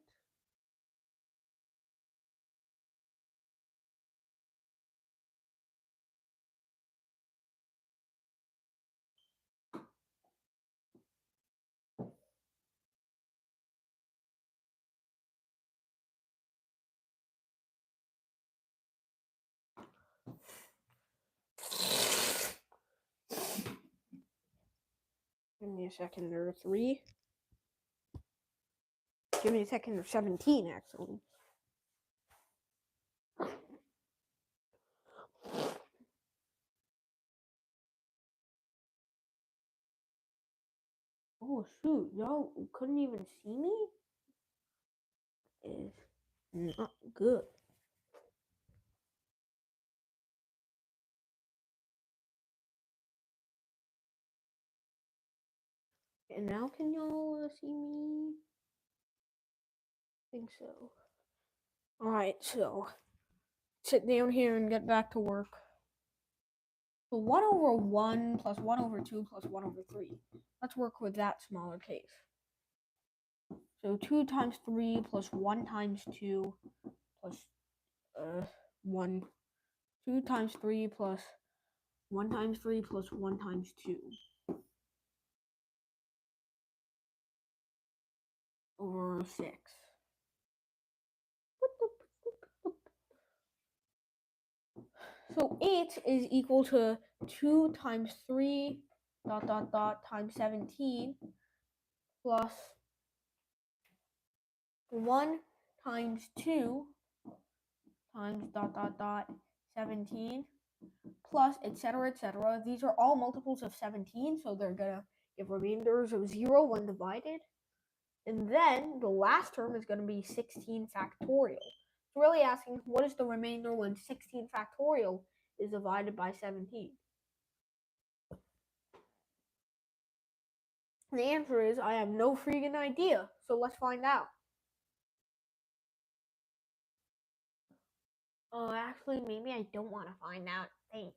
Give me a second, there are 3. Give me a second, there's 17 actually. Oh shoot, y'all couldn't even see me? Is not good. And now can y'all see me? I think so. Alright, so sit down here and get back to work. So 1 over 1 plus 1 over 2 plus 1 over 3. Let's work with that smaller case. So 2 times 3 plus 1 times 2 plus 1. 2 times 3 plus 1 times 3 plus 1 times 2. Over 6. So 8 is equal to 2 times 3 times 17 plus 1 times 2 times ... 17 plus etc. etc. These are all multiples of 17, so they're gonna give remainders of 0 when divided. And then the last term is gonna be 16 factorial. It's really asking what is the remainder when 16 factorial is divided by 17. The answer is I have no freaking idea, so let's find out. Actually, maybe I don't want to find out. Thanks.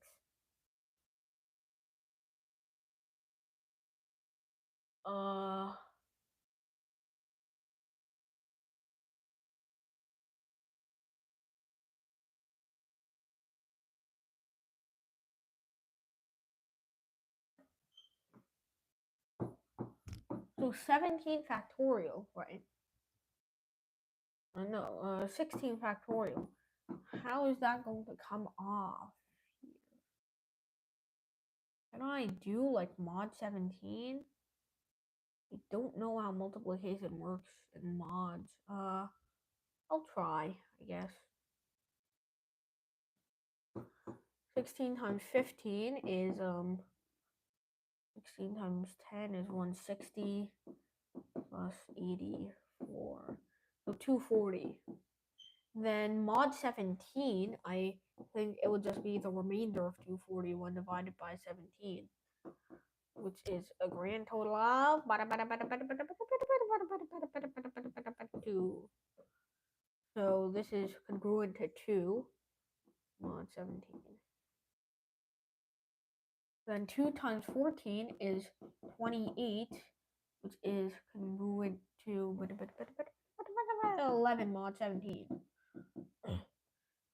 So 17 factorial, right? No, 16 factorial. How is that going to come off here? Can I do like mod 17? I don't know how multiplication works in mods. I'll try, I guess. 16 times 15 is 16 times 10 is 160 plus 84, so 240. Then mod 17, I think it would just be the remainder of 240 when divided by 17, which is a grand total of 2. So this is congruent to 2 mod 17. Then 2 times 14 is 28, which is congruent to 11 mod 17.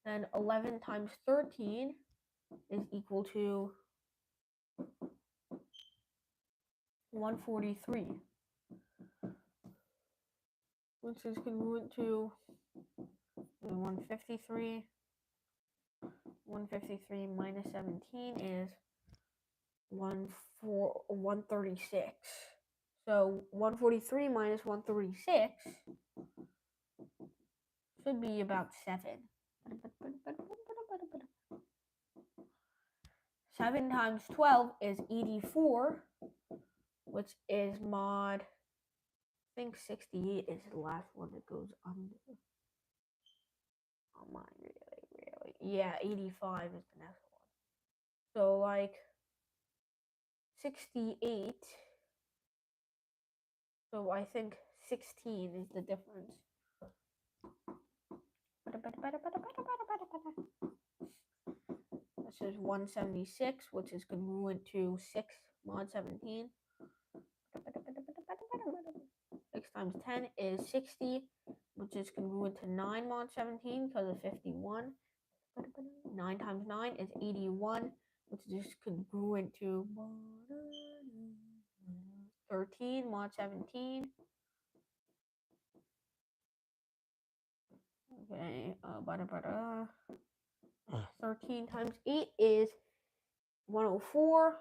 Then 11 times 13 is equal to 143, which is congruent to 153. 153 minus 17 is 136. So 143 minus 136 should be about 7. 7 times 12 is 84, which is mod, I think 68 is the last one that goes under. Oh my, really? Yeah, 85 is the next one. So like 68. So I think 16 is the difference. This is 176, which is congruent to 6 mod 17. 6 times 10 is 60, which is congruent to 9 mod 17 because of 51. 9 times 9 is 81, which is congruent to 13 mod 17. Okay, 13 times 8 is 104,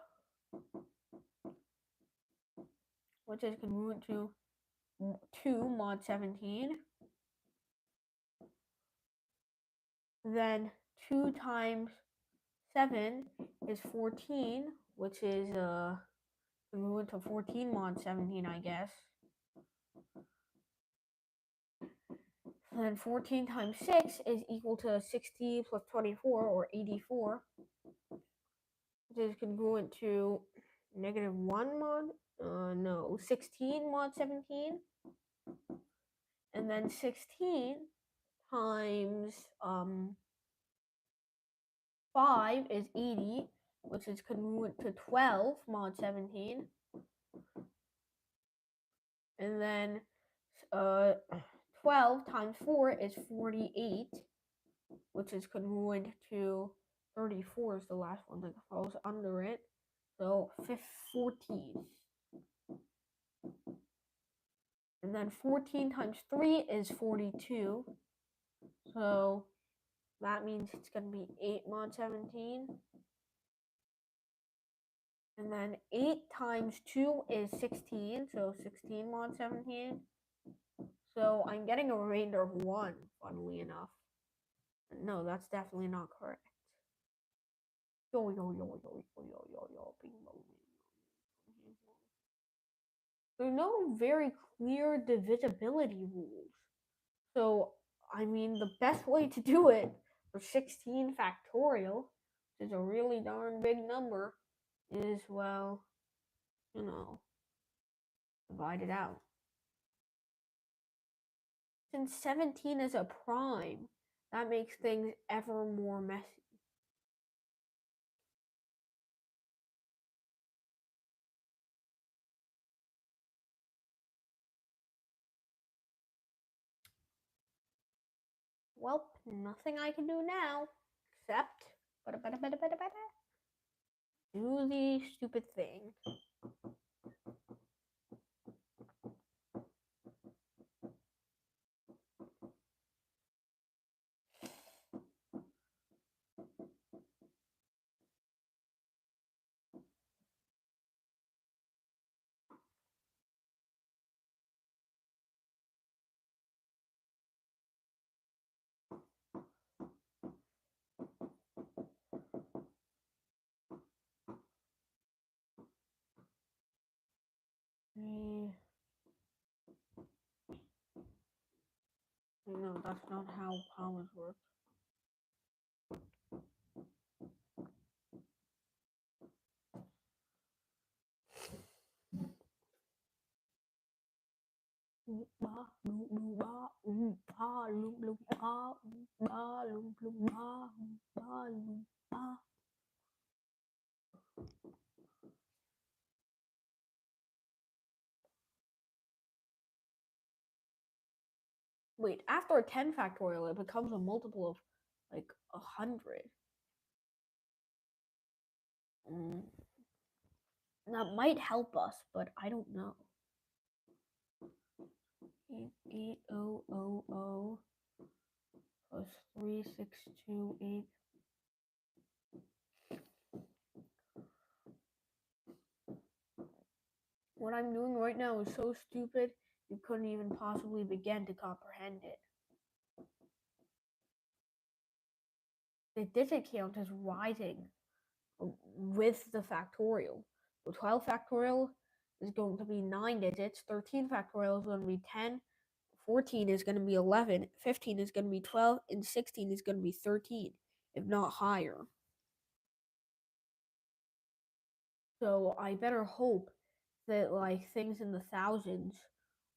which is congruent to 2 mod 17. Then 2 times 7 is 14, which is congruent to 14 mod 17, I guess. Then 14 times 6 is equal to 60 plus 24, or 84, which is congruent to negative 1 mod, no, 16 mod 17. And then 16 times 5 is 80, which is congruent to 12 mod 17. And then 12 times 4 is 48, which is congruent to 34 is the last one that falls under it. So 14. And then 14 times 3 is 42. So that means it's going to be 8 mod 17. And then 8 times 2 is 16. So 16 mod 17. So I'm getting a remainder of 1, funnily enough. No, that's definitely not correct. Yo, yo, yo, yo, yo, yo, yo, yo, bing, bong, bing. There are no very clear divisibility rules. So, I mean, the best way to do it for 16 factorial, which is a really darn big number, is, well, you know, divide it out. Since 17 is a prime, that makes things ever more messy. Well, nothing I can do now except do the stupid thing. No, that's not how powers work. Wait, after a 10 factorial, it becomes a multiple of like 100. That might help us, but I don't know. 88000 plus 3628. What I'm doing right now is so stupid, you couldn't even possibly begin to comprehend it. The digit count is rising with the factorial. So 12 factorial is going to be 9 digits, 13 factorial is going to be 10, 14 is going to be 11, 15 is going to be 12, and 16 is going to be 13, if not higher. So I better hope that like things in the thousands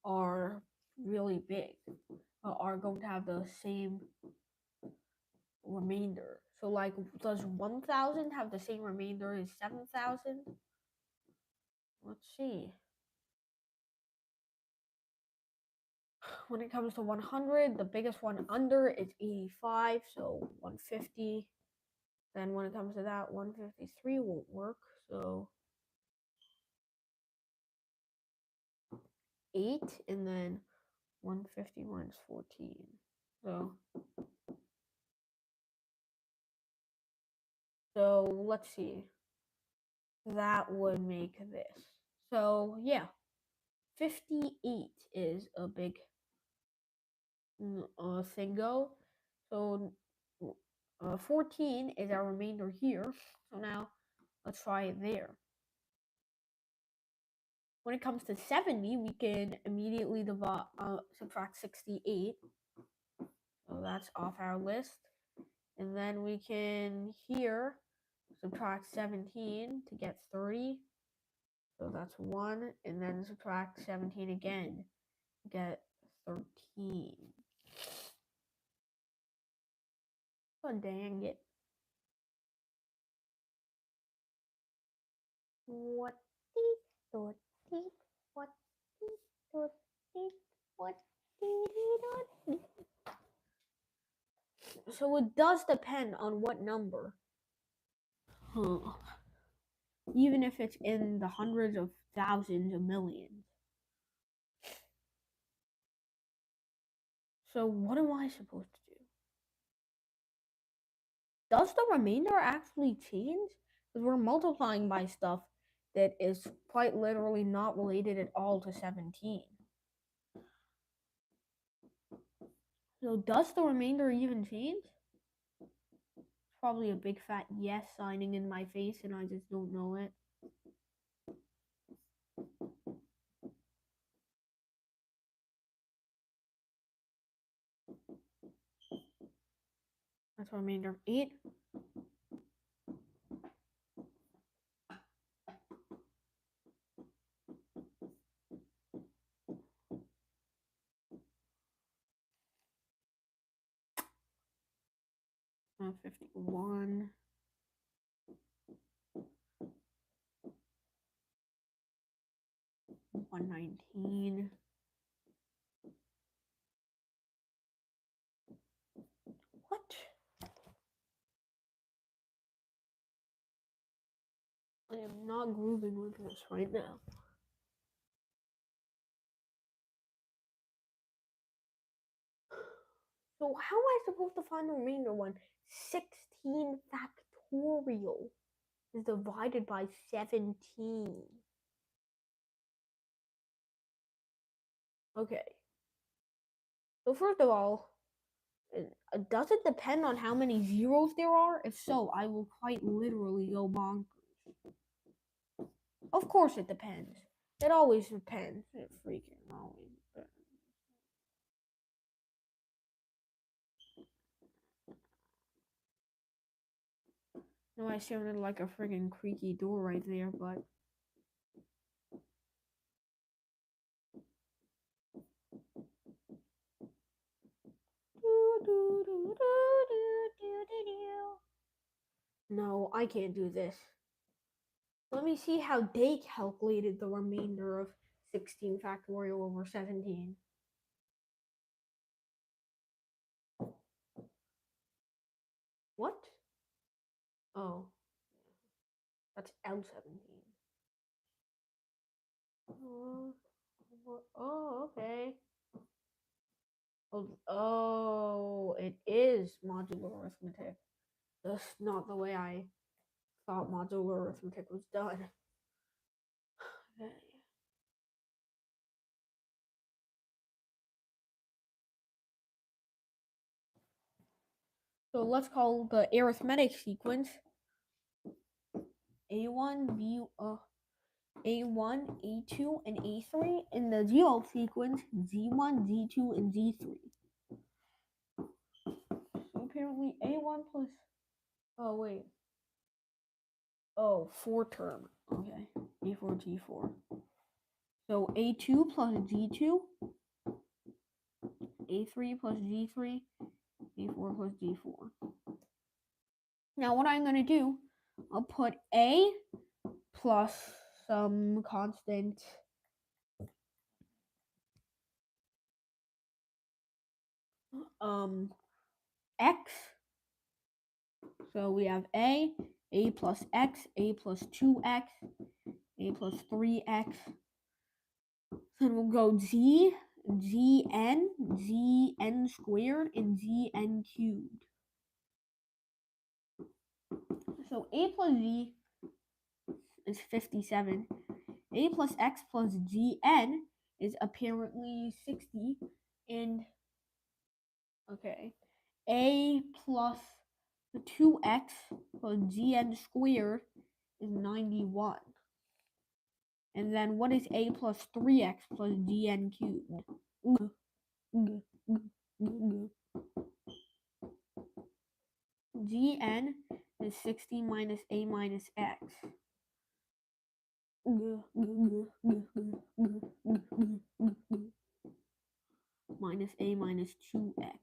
are really big, are going to have the same remainder. So like, does 1,000 have the same remainder as 7,000? Let's see. When it comes to 100, the biggest one under is 85, so 150. Then when it comes to that, 153 won't work, so 8, and then 150 minus 14. So let's see. That would make this. So yeah, 58 is a big thingo. So 14 is our remainder here. So now let's try it there. When it comes to 70, we can immediately subtract 68. So that's off our list. And then we can here subtract 17 to get 30. So that's 1. And then subtract 17 again to get 13. Oh, dang it. What? So it does depend on what number. Even if it's in the hundreds of thousands of millions. So what am I supposed to do? Does the remainder actually change? Because we're multiplying by stuff that is quite literally not related at all to 17. So does the remainder even change? Probably a big fat yes signing in my face and I just don't know it. That's a remainder of 8. Uh, 51. $119. What? I am not grooving with this right now. So how am I supposed to find the remainder one? 16 factorial is divided by 17. Okay. So first of all, does it depend on how many zeros there are? If so, I will quite literally go bonkers. Of course it depends. It always depends. It freaking always depends. No, I sounded like a friggin' creaky door right there, but... No, I can't do this. Let me see how they calculated the remainder of 16 factorial over 17. What? Oh. That's L17. Oh, okay. Oh, it is modular arithmetic. That's not the way I thought modular arithmetic was done. Okay. So let's call the arithmetic sequence A1, A1, A2, and A3, and the geol sequence Z1, Z2, and Z3. So apparently A1 plus... Oh, wait. Oh, 4 term. Okay. A4, G4. So A2 plus G2, A3 plus G3, A4 plus G4. Now what I'm going to do, I'll put A plus some constant x. So we have A plus x, A plus 2x, A plus 3x. Then we'll go Z, Zn, Zn squared, and Zn cubed. So A plus Z is 57. A plus x plus Gn is apparently 60. And, okay, A plus the 2x plus Gn squared is 91. And then what is A plus 3x plus Gn cubed? Gn is 60 minus A minus x. Minus A minus 2x.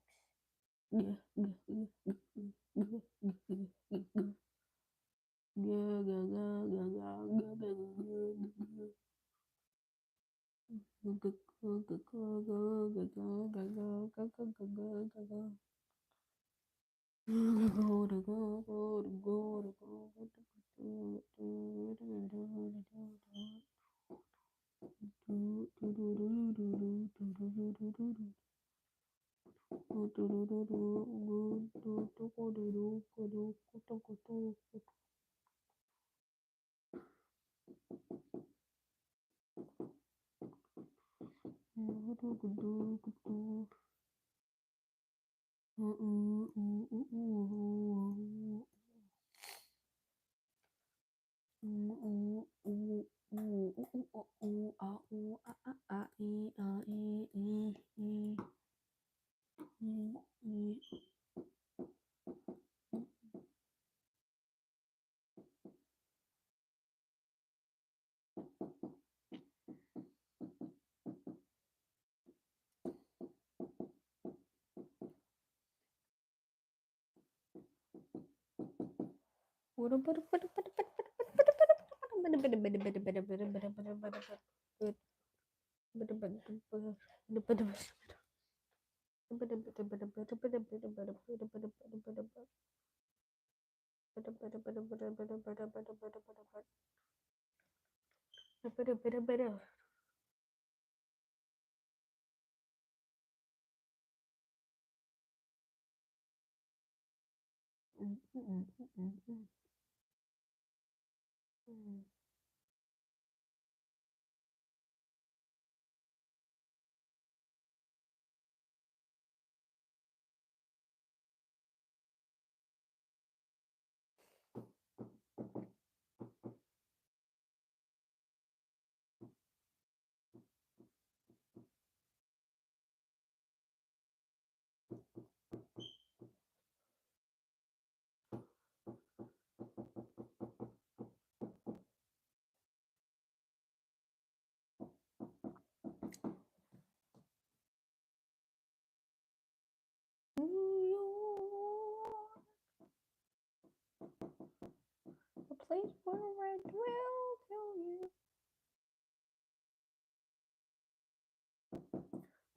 A place where I will tell you.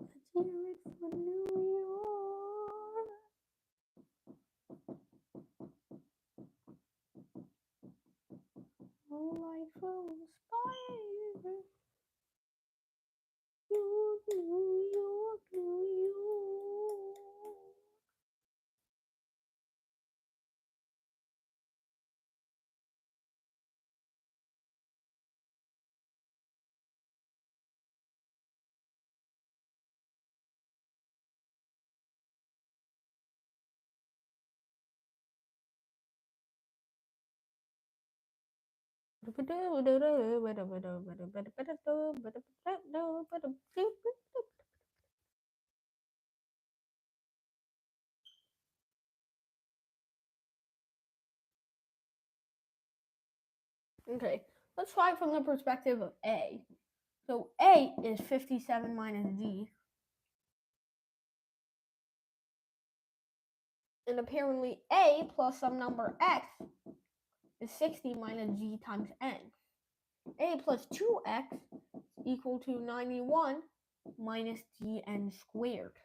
Let's hear it for New York. A light full of spiders. New York, New York. Okay, let's try from the perspective of A. So A is 57 minus D. And apparently A plus some number X is 60 minus G times N. A plus 2X is equal to 91 minus Gn squared.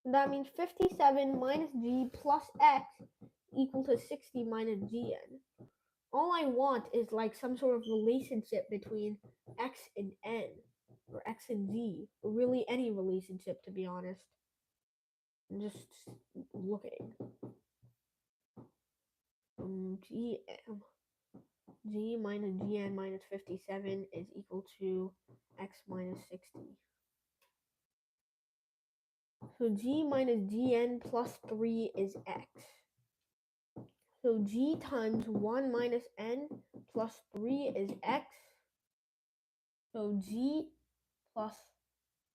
That means 57 minus G plus X equal to 60 minus Gn. All I want is like some sort of relationship between X and N, or X and G, or really any relationship, to be honest. I'm just looking. G minus Gn minus 57 is equal to X minus 60. So G minus Gn plus 3 is X. So G times 1 minus N plus 3 is X. So G plus,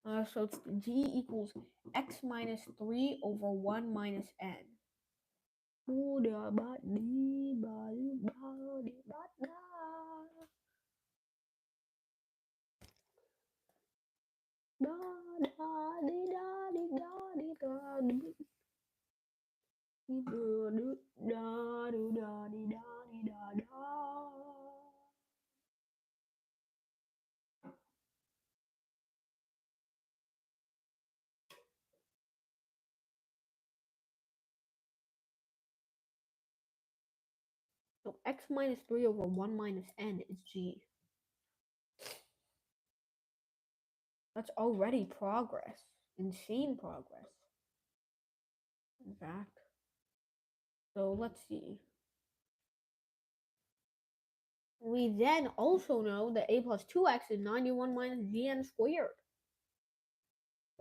so it's G equals X minus 3 over 1 minus N. So X minus 3 over 1 minus N is G. That's already progress. Insane progress. In fact. So let's see. We then also know that A plus 2X is 91 minus Gn squared.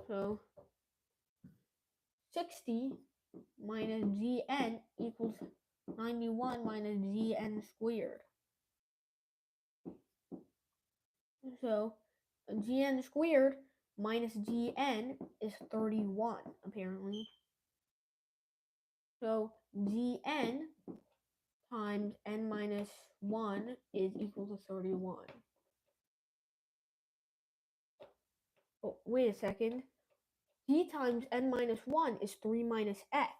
So 60 minus gn equals 91 minus gn squared. So gn squared minus gn is 31, apparently. So gn times n minus 1 is equal to 31. Oh, wait a second. G times n minus 1 is 3 minus x.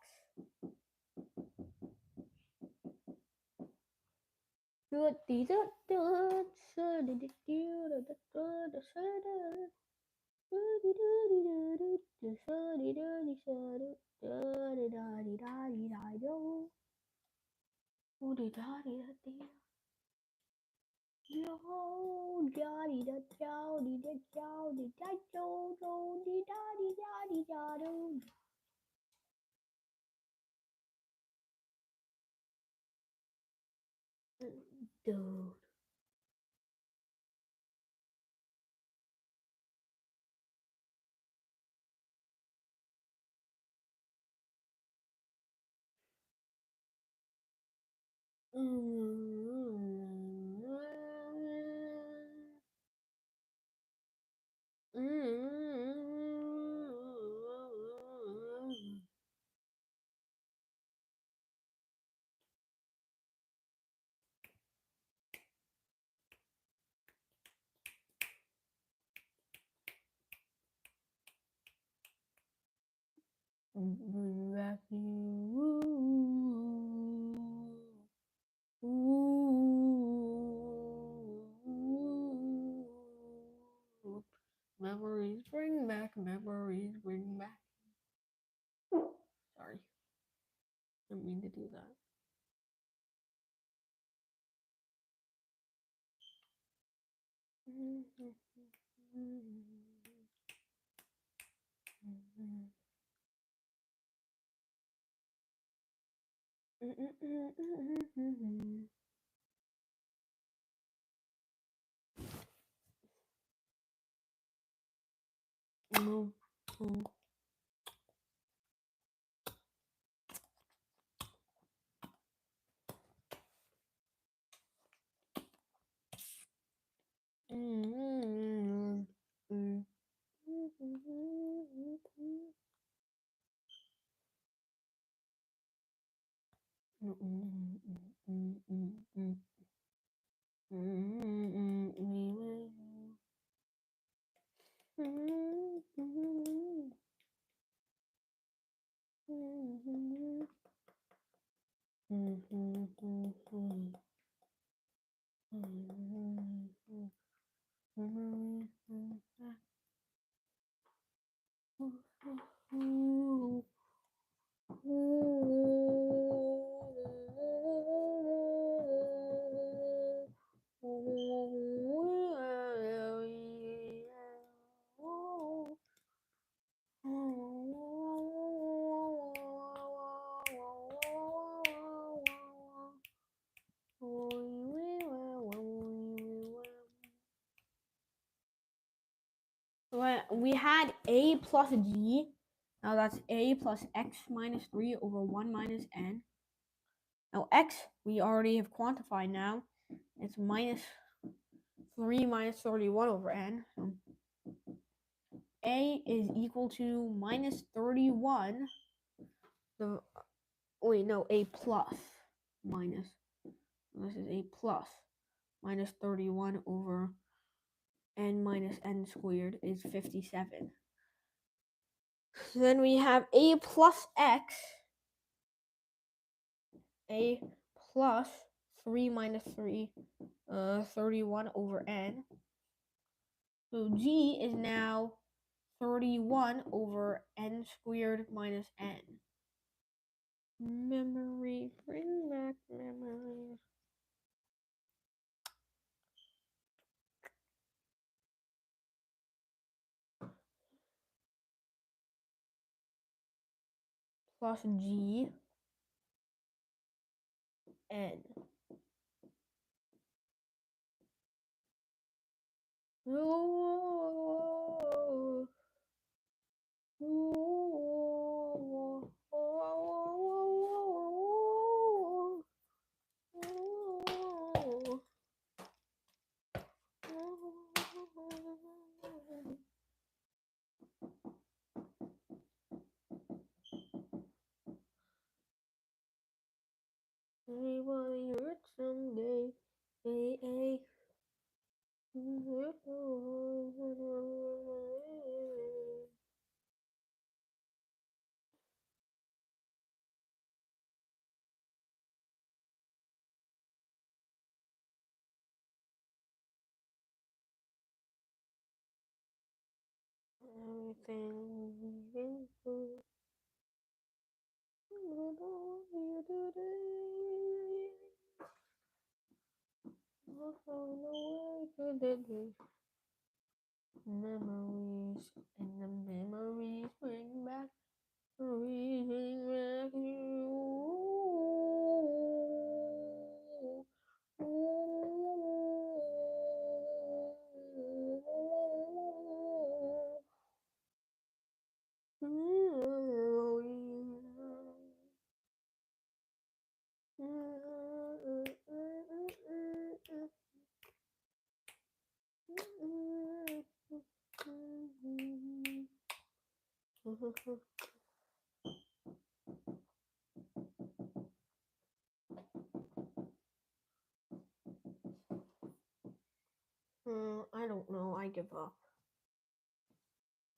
Dude. Bring back you. Memories bring back, memories bring back. Sorry. Didn't mean to do that. We had a plus g. Now that's a plus x minus 3 over 1 minus n. Now x we already have quantified now. It's minus 3 minus 31 over n. So a is equal to minus 31. A plus minus. This is a plus minus 31 over n minus n squared is 57. Then we have a plus x, a plus 3 minus 3, 31 over n. So g is now 31 over n squared minus n. Memory, bring back memories. Plus g n. Everybody hurt someday. Hey, hey. Everything we've been through. Memories and the memories bring back I don't know. I give up.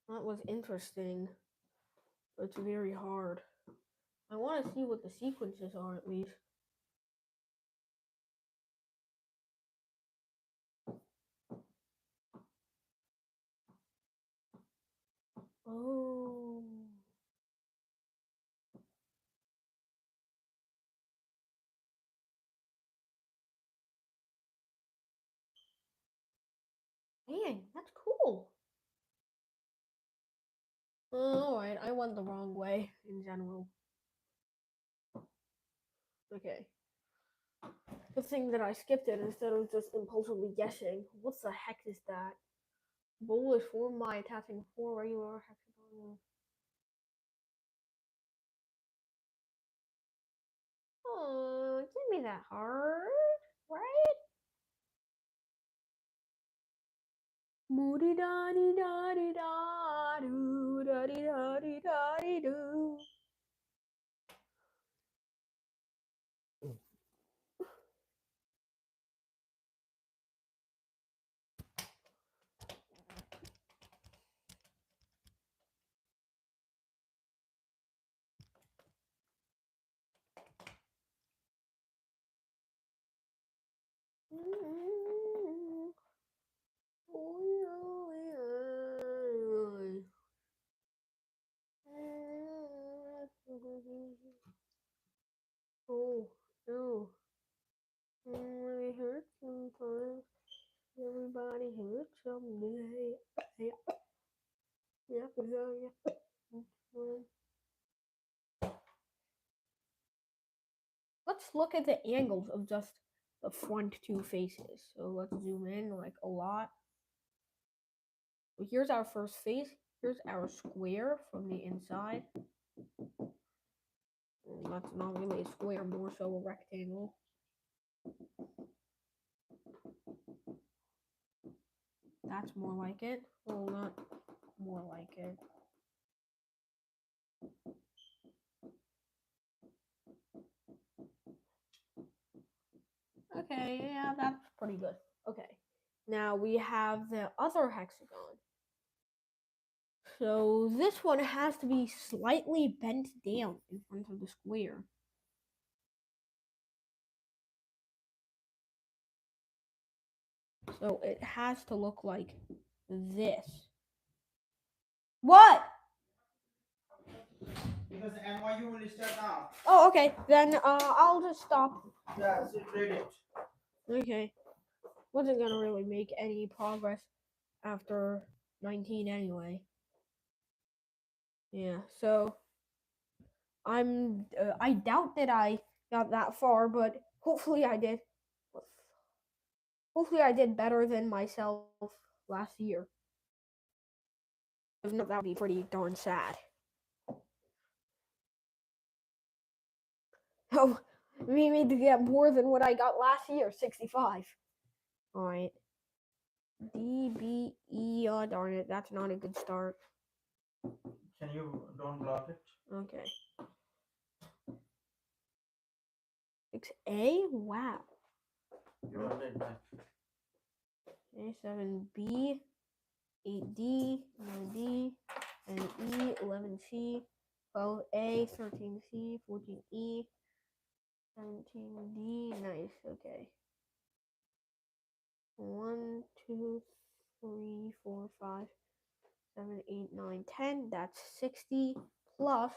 That was interesting. But it's very hard. I want to see what the sequences are at least. Oh. Dang, that's cool. Alright, I went the wrong way in general. Okay. Good thing that I skipped it instead of just impulsively guessing. What the heck is that? Bowl is formed by attaching 4 regular hexagons. Oh, it can't be that hard, right? Moody da dee da dee da doo da dee da dee da dee doo. Oh, no. It hurts sometimes. Everybody hurts someday. Yeah. Let's look at the angles of just the front two faces. So let's zoom in like a lot. Here's our first face. Here's our square from the inside. That's not really a square, more so a rectangle. That's more like it. Well, not more like it. Okay, yeah, that's pretty good. Okay, now we have the other hexagon. So this one has to be slightly bent down in front of the square. So it has to look like this. What?
Because NYU will start now.
Oh, okay. Then I'll just stop.
Yeah, so read it.
Okay. Wasn't gonna really make any progress after 19 anyway. Yeah. So I doubt that I got that far, but hopefully I did. Hopefully I did better than myself last year. If not, that would be pretty darn sad. Oh, we need to get more than what I got last year, 65. Alright. DBE, oh darn it, that's not a good start.
Can you don't block it?
Okay. 6A? Wow.
You don't need that.
Okay, 7B, 8D, 9D, 10E, 11C, 12A, 13C, 14E, 17D. Nice, okay. 1, 2, 3, 4, 5, 7, 8, 9, 10. That's 60 plus.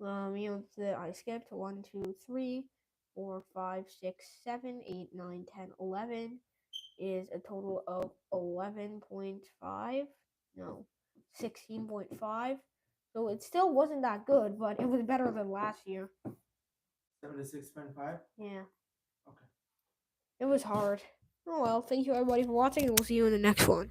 I skipped 1, 2, 3, 4, 5, 6, 7, 8, 9, 10, 11 is a total of 11.5. No, 16.5. So it still wasn't that good, but it was better than last year.
76.5.
Yeah.
Okay.
It was hard. Oh well, thank you everybody for watching, and we'll see you in the next one.